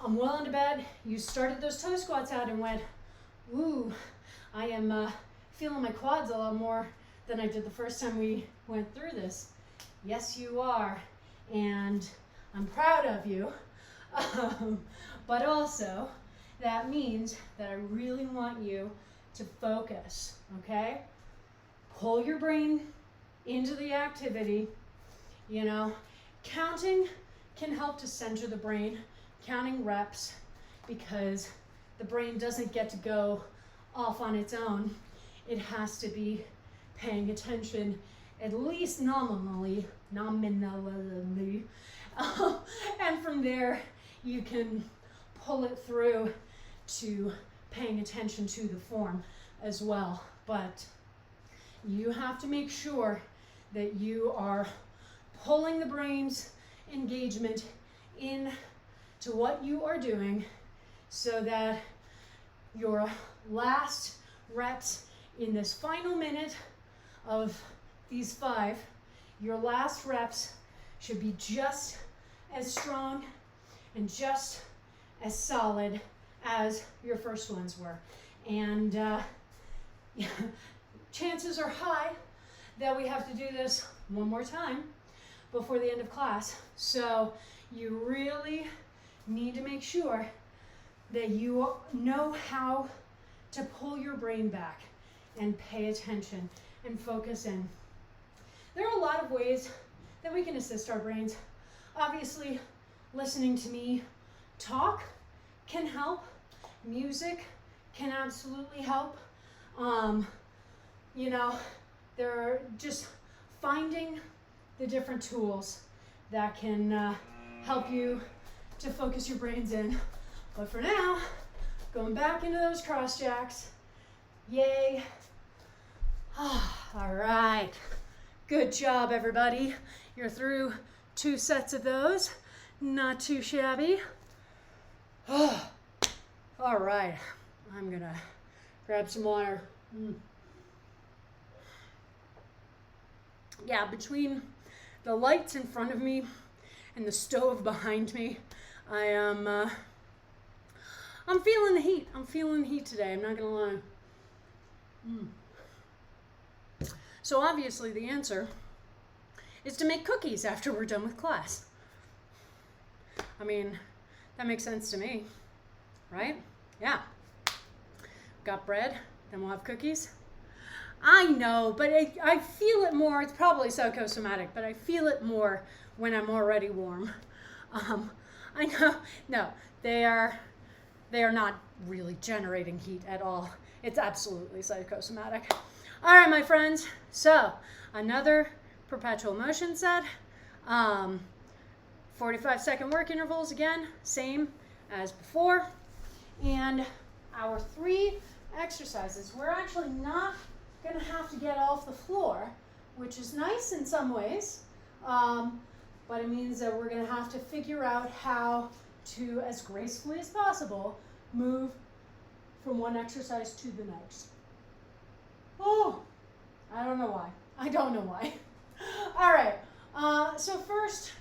I'm well into bed, you started those toe squats out and went, ooh, I am feeling my quads a lot more than I did the first time we went through this. Yes, you are, and I'm proud of you. But also, that means that I really want you to focus, okay? Pull your brain into the activity. You know, counting can help to center the brain, counting reps, because the brain doesn't get to go off on its own. It has to be paying attention, at least nominally, and from there you can pull it through to paying attention to the form as well. But you have to make sure that you are pulling the brain's engagement in to what you are doing, so that your last reps in this final minute of these 5, your last reps should be just as strong and just as solid as your first ones were. And chances are high that we have to do this one more time before the end of class. So you really need to make sure that you know how to pull your brain back and pay attention and focus in. There are a lot of ways that we can assist our brains. Obviously, listening to me talk can help. Music can absolutely help. You know, they're just finding the different tools that can help you to focus your brains in. But for now, going back into those cross jacks. Yay. All right. Good job, everybody. You're through 2 sets of those. Not too shabby. All right, I'm gonna grab some water. Yeah, between the lights in front of me and the stove behind me, I'm feeling the heat. I'm feeling the heat today. I'm not gonna lie. So obviously the answer is to make cookies after we're done with class. I mean, that makes sense to me, right? Yeah. Got bread, then we'll have cookies. I know, but I feel it more. It's probably psychosomatic, but I feel it more when I'm already warm. I know, no, they are not really generating heat at all. It's absolutely psychosomatic. All right, my friends. So another perpetual motion set. 45-second work intervals again, same as before. And our 3 exercises, we're actually not going to have to get off the floor, which is nice in some ways, but it means that we're going to have to figure out how to, as gracefully as possible, move from one exercise to the next. Oh, I don't know why. I don't know why. All right, so first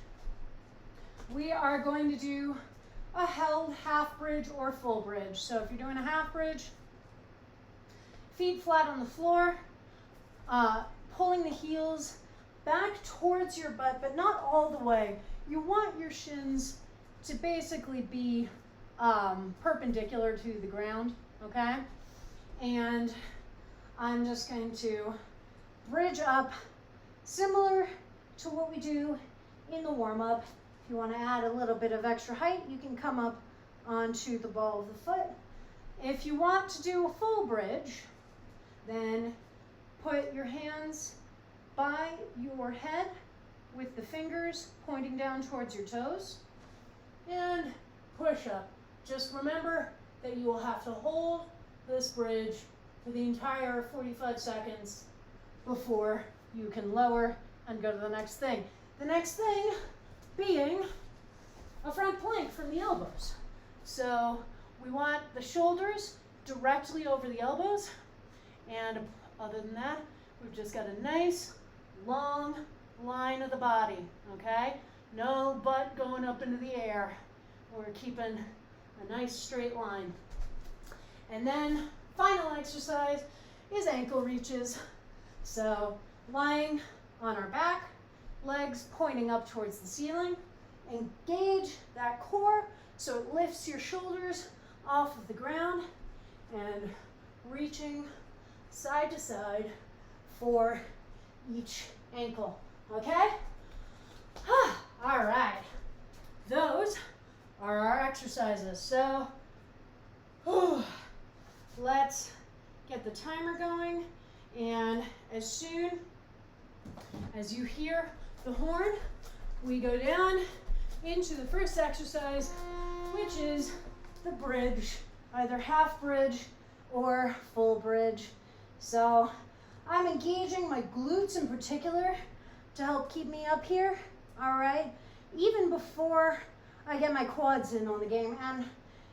we are going to do a held half bridge or full bridge. So if you're doing a half bridge, feet flat on the floor, pulling the heels back towards your butt, but not all the way. You want your shins to basically be perpendicular to the ground, okay? And I'm just going to bridge up similar to what we do in the warm-up. If you want to add a little bit of extra height, you can come up onto the ball of the foot. If you want to do a full bridge, then put your hands by your head with the fingers pointing down towards your toes and push up. Just remember that you will have to hold this bridge for the entire 45 seconds before you can lower and go to the next thing. The next thing being a front plank from the elbows. So we want the shoulders directly over the elbows, and other than that, we've just got a nice long line of the body, okay? No butt going up into the air. We're keeping a nice straight line. And then final exercise is ankle reaches. So lying on our back, legs pointing up towards the ceiling. Engage that core so it lifts your shoulders off of the ground and reaching side to side for each ankle, okay? All right, those are our exercises. So let's get the timer going, and as soon as you hear the horn, we go down into the first exercise, which is the bridge, either half bridge or full bridge. So I'm engaging my glutes in particular to help keep me up here, all right? Even before I get my quads in on the game, and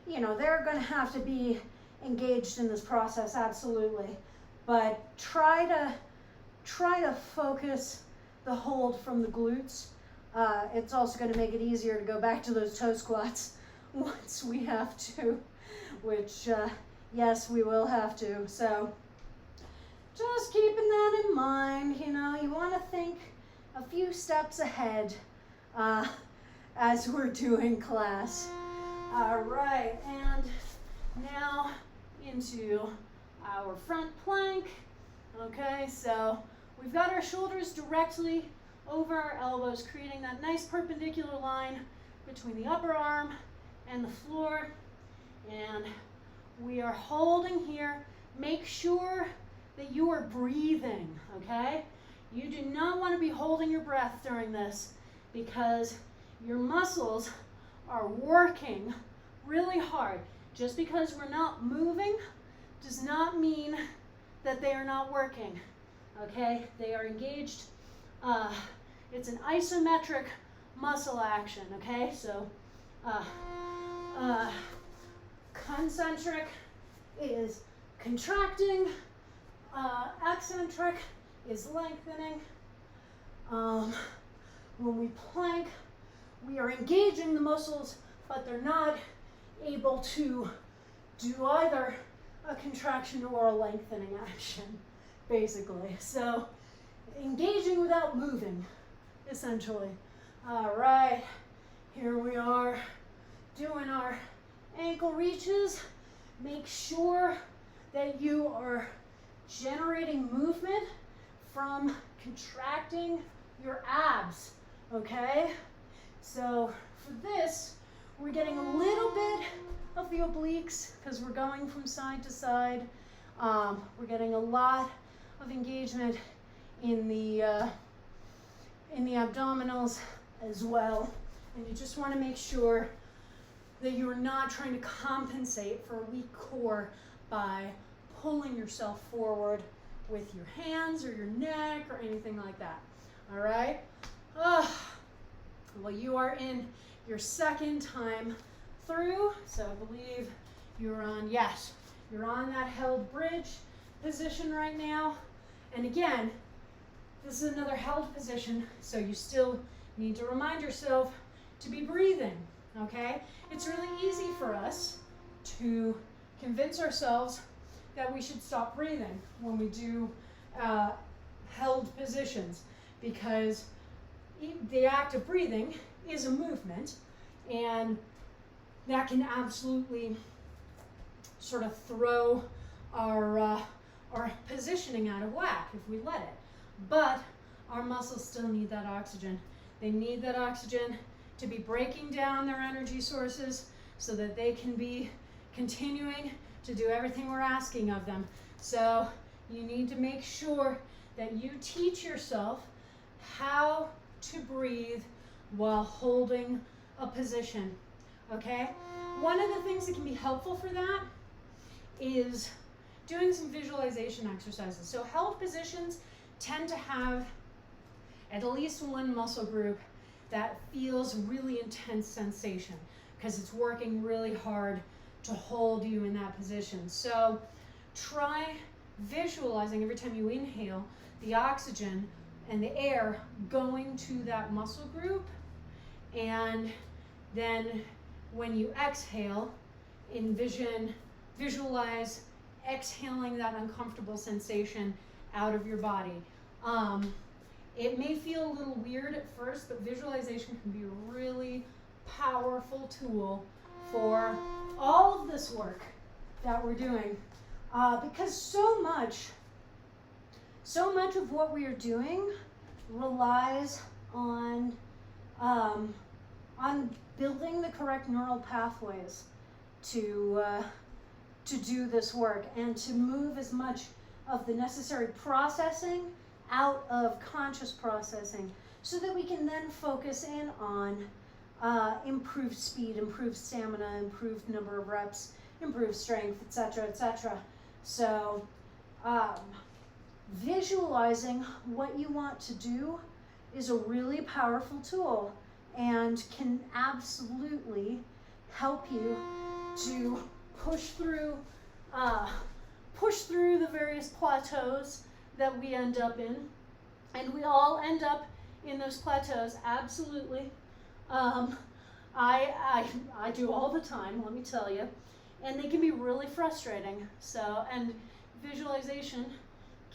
you know, they're gonna have to be engaged in this process, absolutely. But try to focus the hold from the glutes. It's also going to make it easier to go back to those toe squats once we have to, which yes, we will have to. So just keeping that in mind, you know, you want to think a few steps ahead as we're doing class. All right, and now into our front plank. Okay, so we've got our shoulders directly over our elbows, creating that nice perpendicular line between the upper arm and the floor. And we are holding here. Make sure that you are breathing, okay? You do not want to be holding your breath during this because your muscles are working really hard. Just because we're not moving does not mean that they are not working, okay? They are engaged. It's an isometric muscle action, okay? So Concentric is contracting. Eccentric is lengthening. When we plank, we are engaging the muscles, but they're not able to do either a contraction or a lengthening action, basically. So engaging without moving, essentially. All right, here we are doing our ankle reaches. Make sure that you are generating movement from contracting your abs, okay? So for this, we're getting a little bit of the obliques because we're going from side to side. We're getting a lot of engagement in the abdominals as well. And you just want to make sure that you're not trying to compensate for a weak core by pulling yourself forward with your hands or your neck or anything like that. All right? Well, you are in your second time through, so I believe you're on, yes, you're on that held bridge position right now. And again, this is another held position, so you still need to remind yourself to be breathing, okay? It's really easy for us to convince ourselves that we should stop breathing when we do held positions, because the act of breathing is a movement, and that can absolutely sort of throw our positioning out of whack if we let it. But our muscles still need that oxygen. They need that oxygen to be breaking down their energy sources so that they can be continuing to do everything we're asking of them. So you need to make sure that you teach yourself how to breathe while holding a position, okay? One of the things that can be helpful for that is doing some visualization exercises. So held positions tend to have at least one muscle group that feels really intense sensation because it's working really hard to hold you in that position. So try visualizing every time you inhale the oxygen and the air going to that muscle group, and then when you exhale, visualize exhaling that uncomfortable sensation out of your body. It may feel a little weird at first, but visualization can be a really powerful tool for all of this work that we're doing, because so much of what we are doing relies on building the correct neural pathways to do this work and to move as much of the necessary processing out of conscious processing so that we can then focus in on improved speed, improved stamina, improved number of reps, improved strength, etc., etc. So visualizing what you want to do is a really powerful tool and can absolutely help you to push through the various plateaus that we end up in. And we all end up in those plateaus, absolutely. I do all the time, let me tell you. And they can be really frustrating. So, and visualization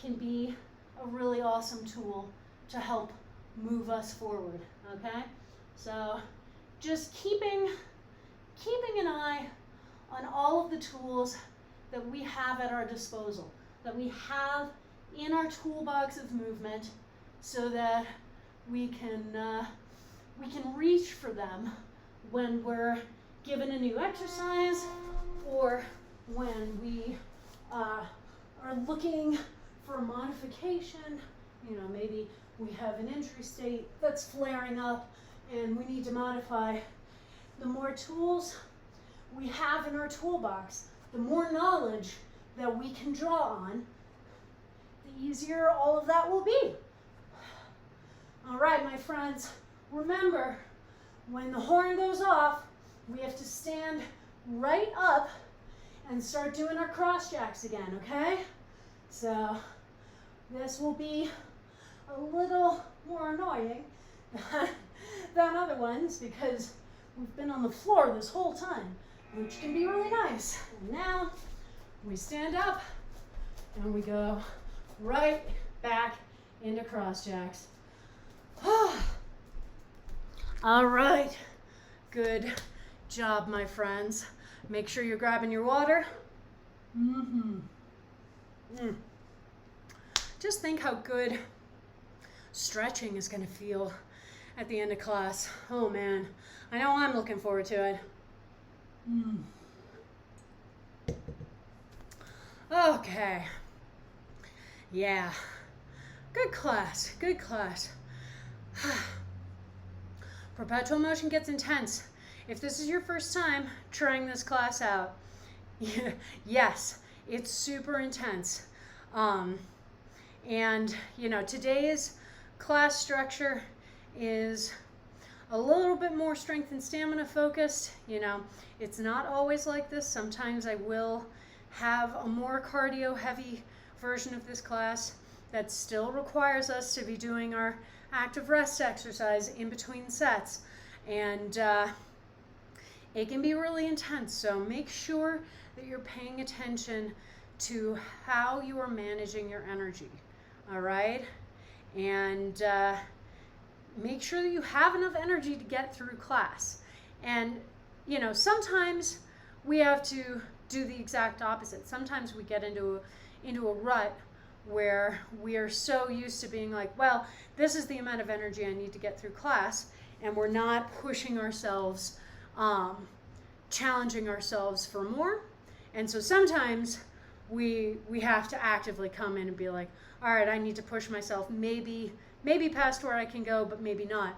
can be a really awesome tool to help move us forward, okay? So just keeping an eye on all of the tools that we have at our disposal, that we have in our toolbox of movement, so that we can reach for them when we're given a new exercise, or when we are looking for a modification. You know, maybe we have an injury state that's flaring up and we need to modify. The more tools we have in our toolbox, the more knowledge that we can draw on, the easier all of that will be. All right, my friends, remember, when the horn goes off, we have to stand right up and start doing our cross jacks again, okay? So this will be a little more annoying than other ones because we've been on the floor this whole time, which can be really nice. And now we stand up and we go right back into cross jacks. All right, good job, my friends. Make sure you're grabbing your water. Just think how good stretching is going to feel at the end of class. Oh man, I know I'm looking forward to it. Okay. Yeah. Good class. Good class. Perpetual motion gets intense. If this is your first time trying this class out, yes, it's super intense. And, you know, today's class structure is a little bit more strength and stamina focused. You know, it's not always like this. Sometimes I will have a more cardio heavy version of this class that still requires us to be doing our active rest exercise in between sets. And it can be really intense. So make sure that you're paying attention to how you are managing your energy. All right? And make sure that you have enough energy to get through class. And, you know, sometimes we have to do the exact opposite. Sometimes we get into a rut where we are so used to being like, well, this is the amount of energy I need to get through class, and we're not pushing ourselves, challenging ourselves for more. And so sometimes we have to actively come in and be like, all right, I need to push myself maybe past where I can go, but maybe not.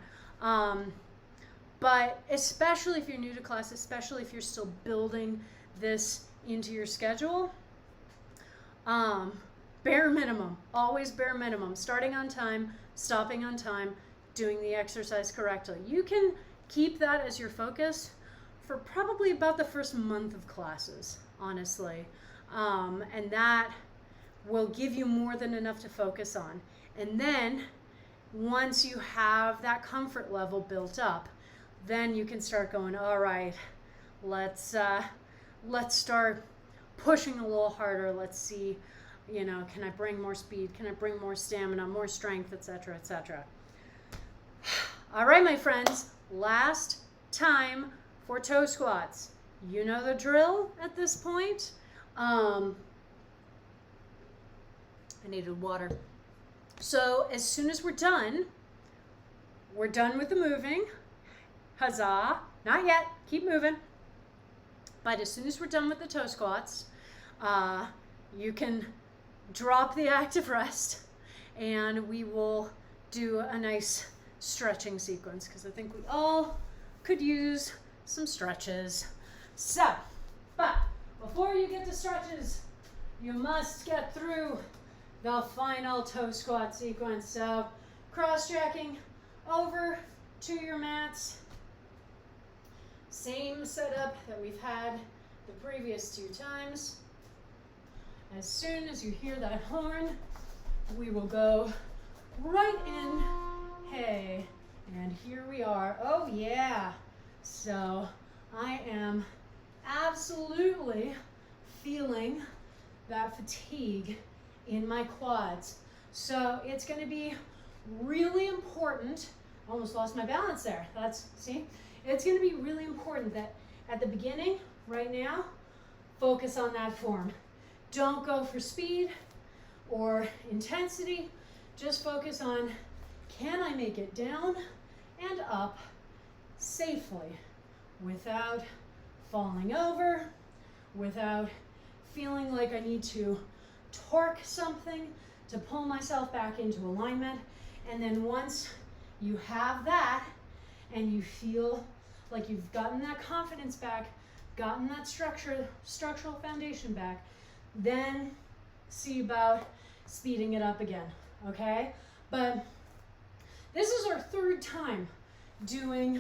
But especially if you're new to class, especially if you're still building this into your schedule, bare minimum, always bare minimum, starting on time, stopping on time, doing the exercise correctly. You can keep that as your focus for probably about the first month of classes, honestly. And that will give you more than enough to focus on. And then once you have that comfort level built up, then you can start going, all right, let's start pushing a little harder. Let's see, you know, can I bring more speed? Can I bring more stamina, more strength, etc., etc. All right, my friends, last time for toe squats. You know the drill at this point. I needed water. So as soon as we're done with the moving. Huzzah. Not yet. Keep moving. But as soon as we're done with the toe squats, you can drop the active rest and we will do a nice stretching sequence because I think we all could use some stretches. So, but before you get to stretches, you must get through the final toe squat sequence. So, cross-tracking over to your mats. Same setup that we've had the previous 2 times. As soon as you hear that horn, we will go right in. Hey, and here we are. Oh yeah. So I am absolutely feeling that fatigue in my quads. So it's going to be really important. Almost lost my balance there. See? It's going to be really important that at the beginning, right now, focus on that form. Don't go for speed or intensity. Just focus on, can I make it down and up safely without falling over, without feeling like I need to torque something to pull myself back into alignment. And then once you have that and you feel like you've gotten that confidence back, gotten that structural foundation back, then see about speeding it up again, okay? But this is our 3rd time doing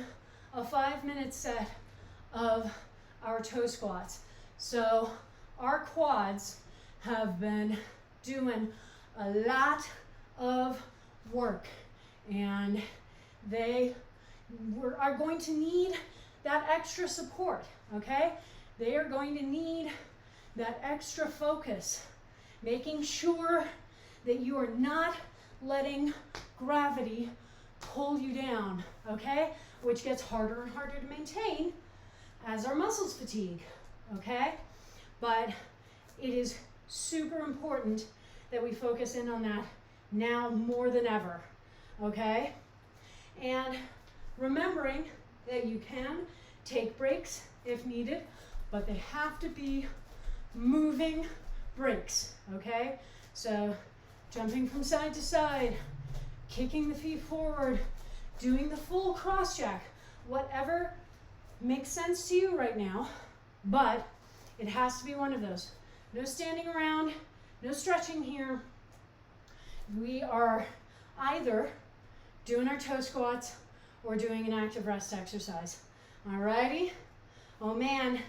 a 5-minute set of our toe squats. So our quads have been doing a lot of work, and they are going to need that extra support, okay? They are going to need that extra focus, making sure that you are not letting gravity pull you down, okay? Which gets harder and harder to maintain as our muscles fatigue, okay? But it is super important that we focus in on that now more than ever, okay? And remembering that you can take breaks if needed, but they have to be moving breaks, okay? So jumping from side to side, kicking the feet forward, doing the full cross jack, whatever makes sense to you right now, but it has to be one of those. No standing around, no stretching here. We are either doing our toe squats or doing an active rest exercise. Alrighty? Oh man,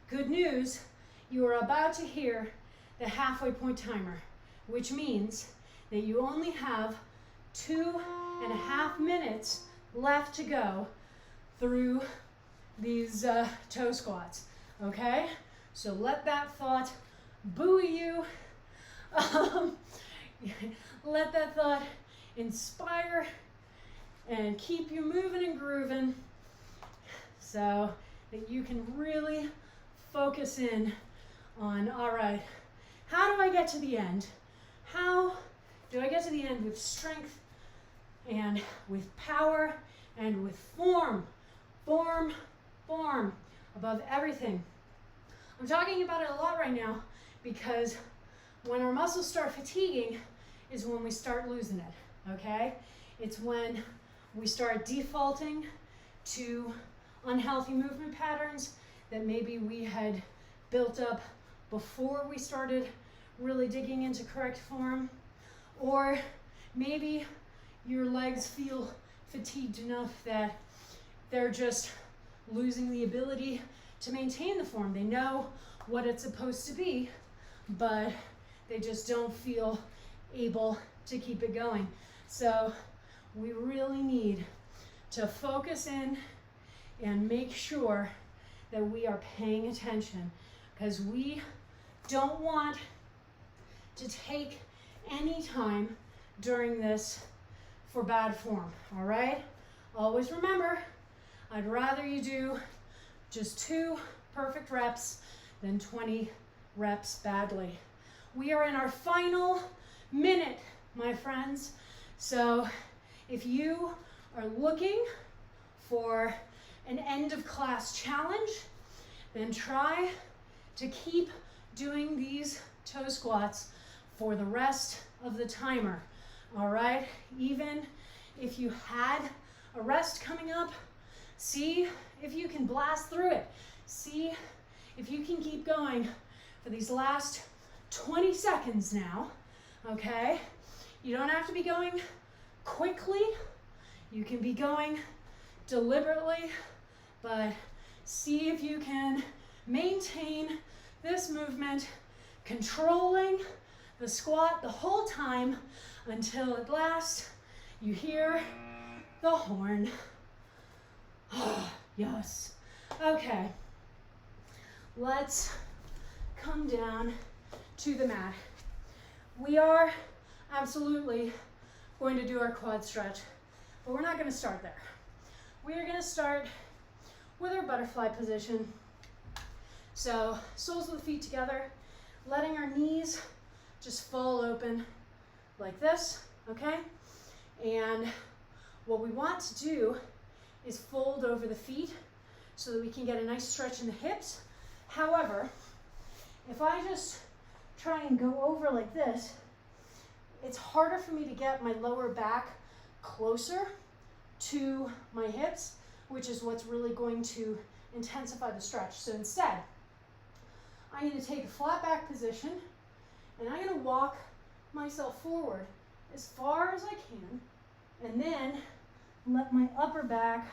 good news. You are about to hear the halfway point timer, which means that you only have 2.5 minutes left to go through these toe squats, okay? So let that thought buoy you. Let that thought inspire and keep you moving and grooving so that you can really focus in on, all right, how do I get to the end? How do I get to the end with strength and with power and with form? Form above everything. I'm talking about it a lot right now because when our muscles start fatiguing is when we start losing it, okay? It's when we start defaulting to unhealthy movement patterns that maybe we had built up before we started really digging into correct form, or maybe your legs feel fatigued enough that they're just losing the ability to maintain the form. They know what it's supposed to be, but they just don't feel able to keep it going. So we really need to focus in and make sure that we are paying attention, because we don't want to take any time during this for bad form, all right? Always remember, I'd rather you do just 2 perfect reps than 20 reps badly. We are in our final minute, my friends. So if you are looking for an end of class challenge, then try to keep doing these toe squats for the rest of the timer, all right? Even if you had a rest coming up, see if you can blast through it. See if you can keep going for these last 20 seconds now, okay? You don't have to be going quickly. You can be going deliberately, but see if you can maintain this movement, controlling the squat the whole time until at last you hear the horn. Yes. Okay. Let's come down to the mat. We are absolutely going to do our quad stretch, but we're not going to start there. We are going to start with our butterfly position. So soles of the feet together, letting our knees just fall open like this, okay? And what we want to do is fold over the feet so that we can get a nice stretch in the hips. However, if I just try and go over like this, it's harder for me to get my lower back closer to my hips, which is what's really going to intensify the stretch. So instead, I'm going to take a flat back position and I'm going to walk myself forward as far as I can, and then let my upper back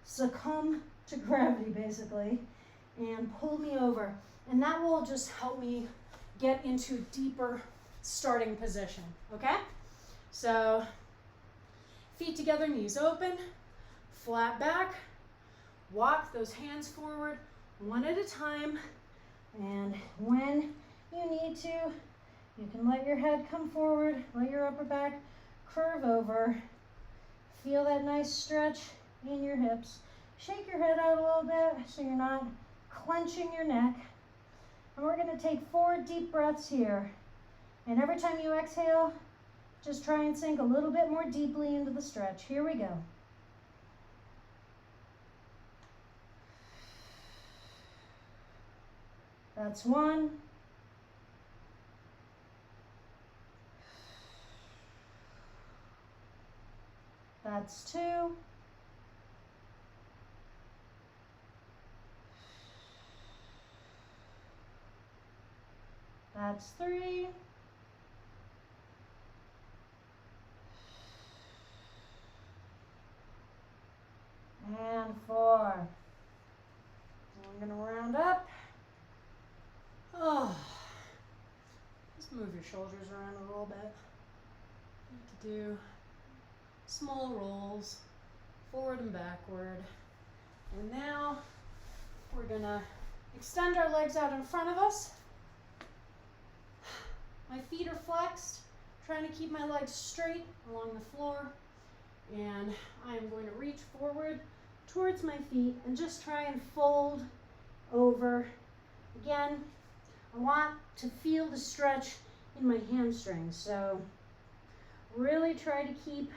succumb to gravity basically, and pull me over. And that will just help me get into a deeper starting position, okay? So feet together, knees open, flat back, walk those hands forward one at a time. And when you need to, you can let your head come forward, let your upper back curve over. Feel that nice stretch in your hips. Shake your head out a little bit so you're not clenching your neck. And we're going to take 4 deep breaths here. And every time you exhale, just try and sink a little bit more deeply into the stretch. Here we go. That's 1. That's 2. That's 3. And 4. I'm going to round up. Oh, just move your shoulders around a little bit. You have to do small rolls, forward and backward. And now we're going to extend our legs out in front of us. My feet are flexed, trying to keep my legs straight along the floor. And I'm going to reach forward towards my feet and just try and fold over. Again, I want to feel the stretch in my hamstrings. So really try to keep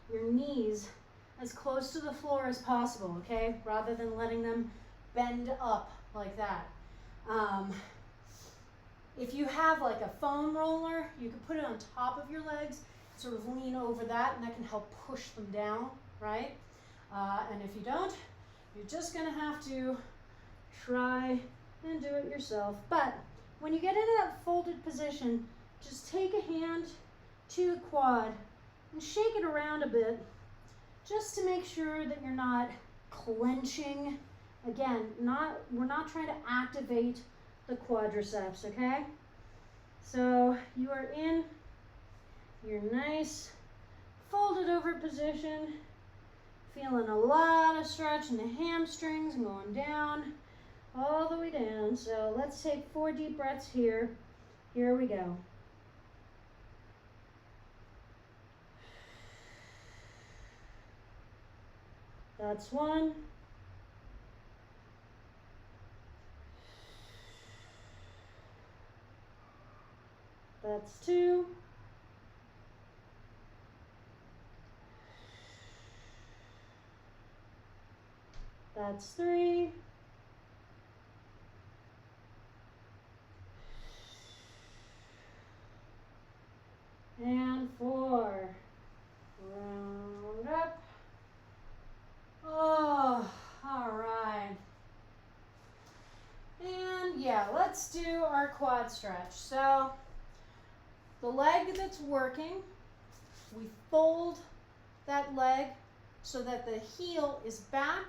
your knees as close to the floor as possible, okay? Rather than letting them bend up like that. If you have like a foam roller, you can put it on top of your legs, sort of lean over that, and that can help push them down, right? And if you don't, you're just gonna have to try and do it yourself. But when you get into that folded position, just take a hand to your quad and shake it around a bit, just to make sure that you're not clenching. Again, we're not trying to activate the quadriceps, okay? So you are in your nice folded over position, feeling a lot of stretch in the hamstrings and going down, all the way down. So let's take 4 deep breaths here. Here we go. That's 1. That's 2. That's 3. And 4. Round up. Oh, all right. And yeah, let's do our quad stretch. So the leg that's working, we fold that leg so that the heel is back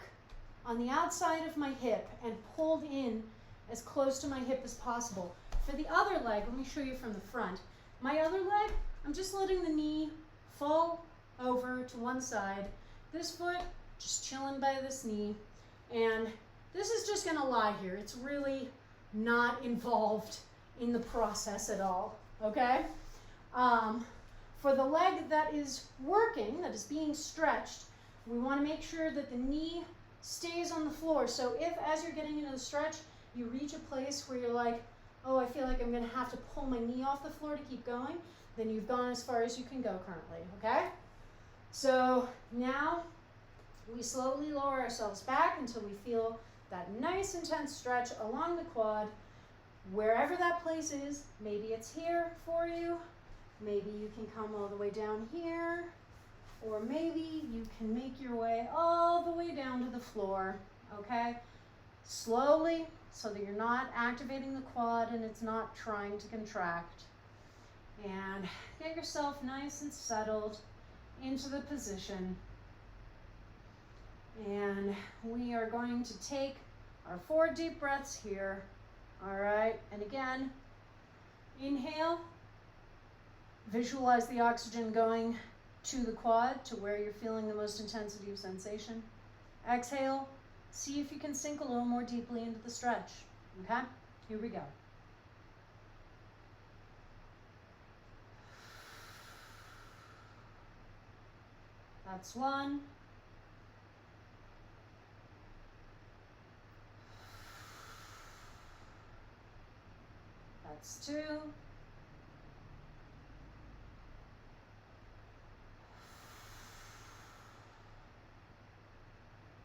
on the outside of my hip and pulled in as close to my hip as possible. For the other leg, let me show you from the front. My other leg, I'm just letting the knee fall over to one side. This foot just chilling by this knee. And this is just gonna lie here. It's really not involved in the process at all, okay? For the leg that is working, that is being stretched, we wanna make sure that the knee stays on the floor. So if, as you're getting into the stretch, you reach a place where you're like, oh, I feel like I'm gonna have to pull my knee off the floor to keep going, then you've gone as far as you can go currently, okay? So now we slowly lower ourselves back until we feel that nice intense stretch along the quad, wherever that place is. Maybe it's here for you, maybe you can come all the way down here, or maybe you can make your way all the way down to the floor, okay? Slowly, so that you're not activating the quad and it's not trying to contract. And get yourself nice and settled into the position. And we are going to take our 4 deep breaths here. All right, and again, inhale, visualize the oxygen going to the quad, to where you're feeling the most intensity of sensation. Exhale, see if you can sink a little more deeply into the stretch. Okay, here we go. That's 1. That's 2.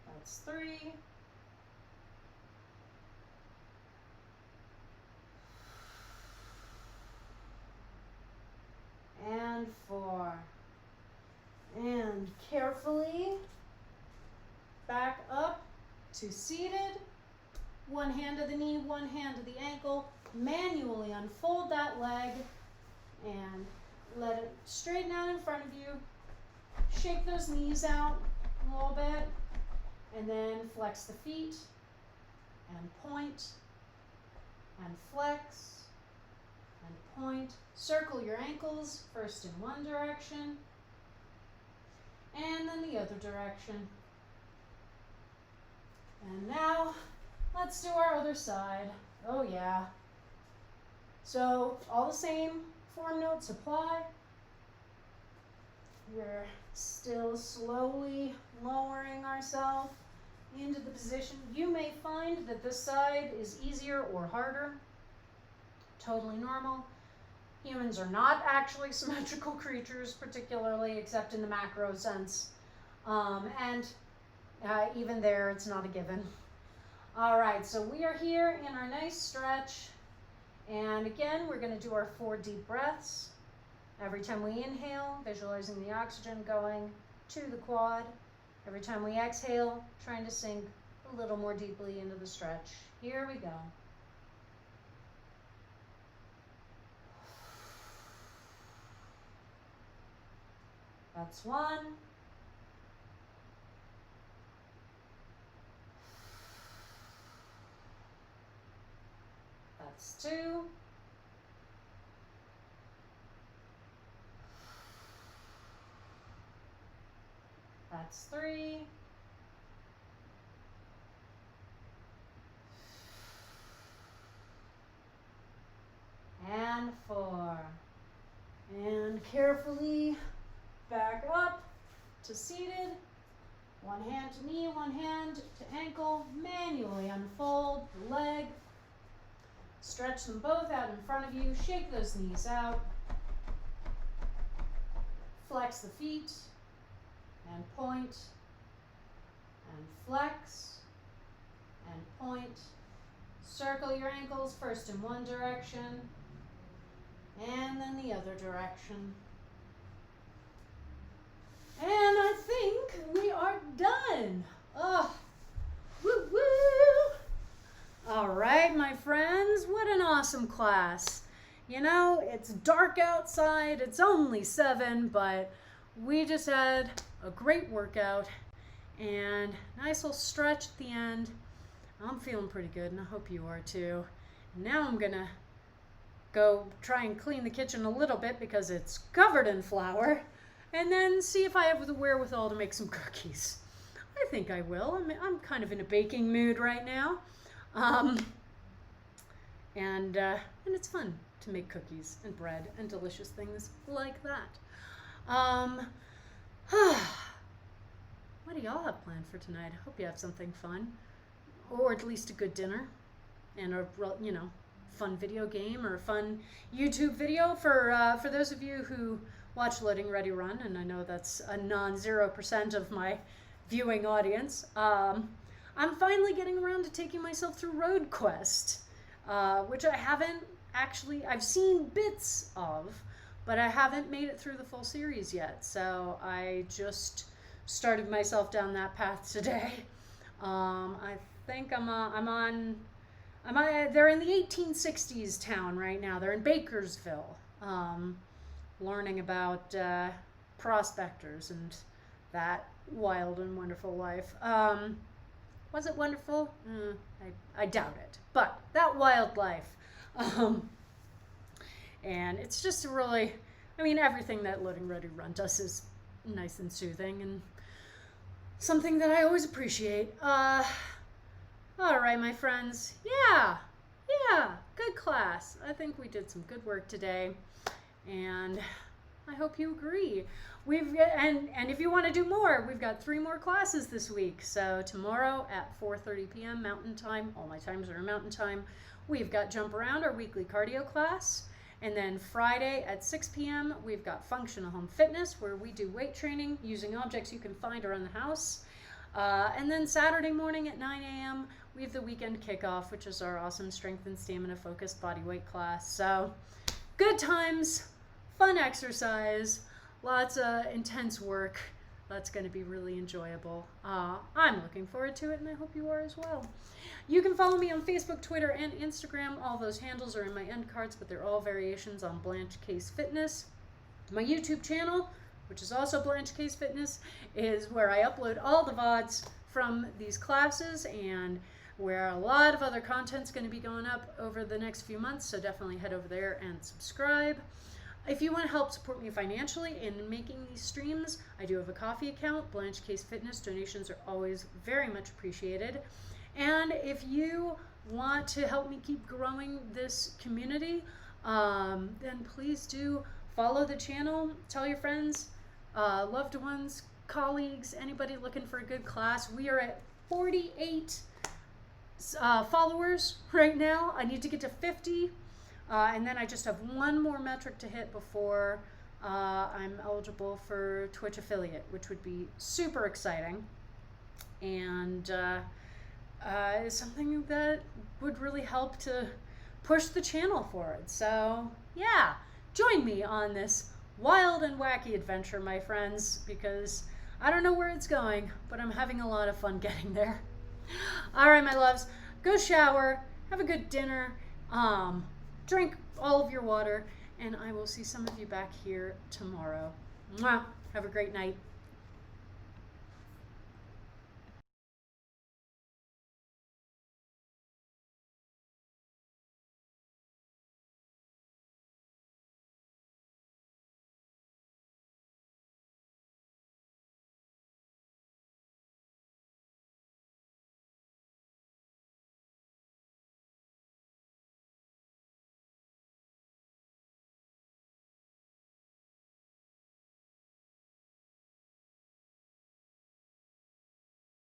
That's 3. And 4. And carefully back up to seated. One hand to the knee, one hand to the ankle. Manually unfold that leg and let it straighten out in front of you. Shake those knees out a little bit, and then flex the feet and point and flex and point. Circle your ankles, first in one direction and then the other direction. And now let's do our other side. Oh yeah. So all the same form notes apply. We're still slowly lowering ourselves into the position. You may find that this side is easier or harder. Totally normal. Humans are not actually symmetrical creatures, particularly, except in the macro sense. Even there, it's not a given. All right, so we are here in our nice stretch. And again, we're going to do our 4 deep breaths. Every time we inhale, visualizing the oxygen going to the quad. Every time we exhale, trying to sink a little more deeply into the stretch. Here we go. That's 1. That's 2. That's 3. And 4. And carefully back up to seated. One hand to knee, one hand to ankle. Manually unfold the leg. Stretch them both out in front of you. Shake those knees out. Flex the feet and point and flex and point. Circle your ankles first in one direction and then the other direction. And I think we are done. Oh, woo woo. All right, my friends, what an awesome class. You know, it's dark outside, it's only 7, but we just had a great workout and nice little stretch at the end. I'm feeling pretty good, and I hope you are too. Now I'm gonna go try and clean the kitchen a little bit because it's covered in flour, and then see if I have the wherewithal to make some cookies. I think I will. I'm kind of in a baking mood right now. And it's fun to make cookies and bread and delicious things like that. What do y'all have planned for tonight? I hope you have something fun, or at least a good dinner and a fun video game or a fun YouTube video for those of you who watch Loading Ready Run, and I know that's a non-0% of my viewing audience. I'm finally getting around to taking myself through Road Quest, which I haven't actually, I've seen bits of, but I haven't made it through the full series yet. So I just started myself down that path today. I think they're in the 1860s town right now. They're in Bakersville, learning about prospectors and that wild and wonderful life. Was it wonderful? I doubt it. But that wildlife. And it's just really, I mean, everything that Loading Ready Run does is nice and soothing and something that I always appreciate. All right, my friends. Yeah, good class. I think we did some good work today, and I hope you agree. And if you want to do more, we've got 3 more classes this week. So tomorrow at 4:30 p.m. Mountain Time, all my times are Mountain Time, we've got Jump Around, our weekly cardio class. And then Friday at 6 p.m., we've got Functional Home Fitness, where we do weight training using objects you can find around the house. And then Saturday morning at 9 a.m., we have the weekend kickoff, which is our awesome strength and stamina focused body weight class. So good times, fun exercise, lots of intense work. That's going to be really enjoyable. I'm looking forward to it, and I hope you are as well. You can follow me on Facebook, Twitter, and Instagram. All those handles are in my end cards, but they're all variations on Blanche Case Fitness. My YouTube channel, which is also Blanche Case Fitness, is where I upload all the VODs from these classes and where a lot of other content's going to be going up over the next few months, so definitely head over there and subscribe. If you want to help support me financially in making these streams, I do have a coffee account, Blanche Case Fitness. Donations are always very much appreciated. And if you want to help me keep growing this community, then please do follow the channel, tell your friends, loved ones, colleagues, anybody looking for a good class. We are at 48 followers right now. I need to get to 50. And then I just have one more metric to hit before I'm eligible for Twitch affiliate, which would be super exciting. And is something that would really help to push the channel forward. So yeah, join me on this wild and wacky adventure, my friends, because I don't know where it's going, but I'm having a lot of fun getting there. All right, my loves, go shower, have a good dinner, drink all of your water, and I will see some of you back here tomorrow. Mwah. Have a great night.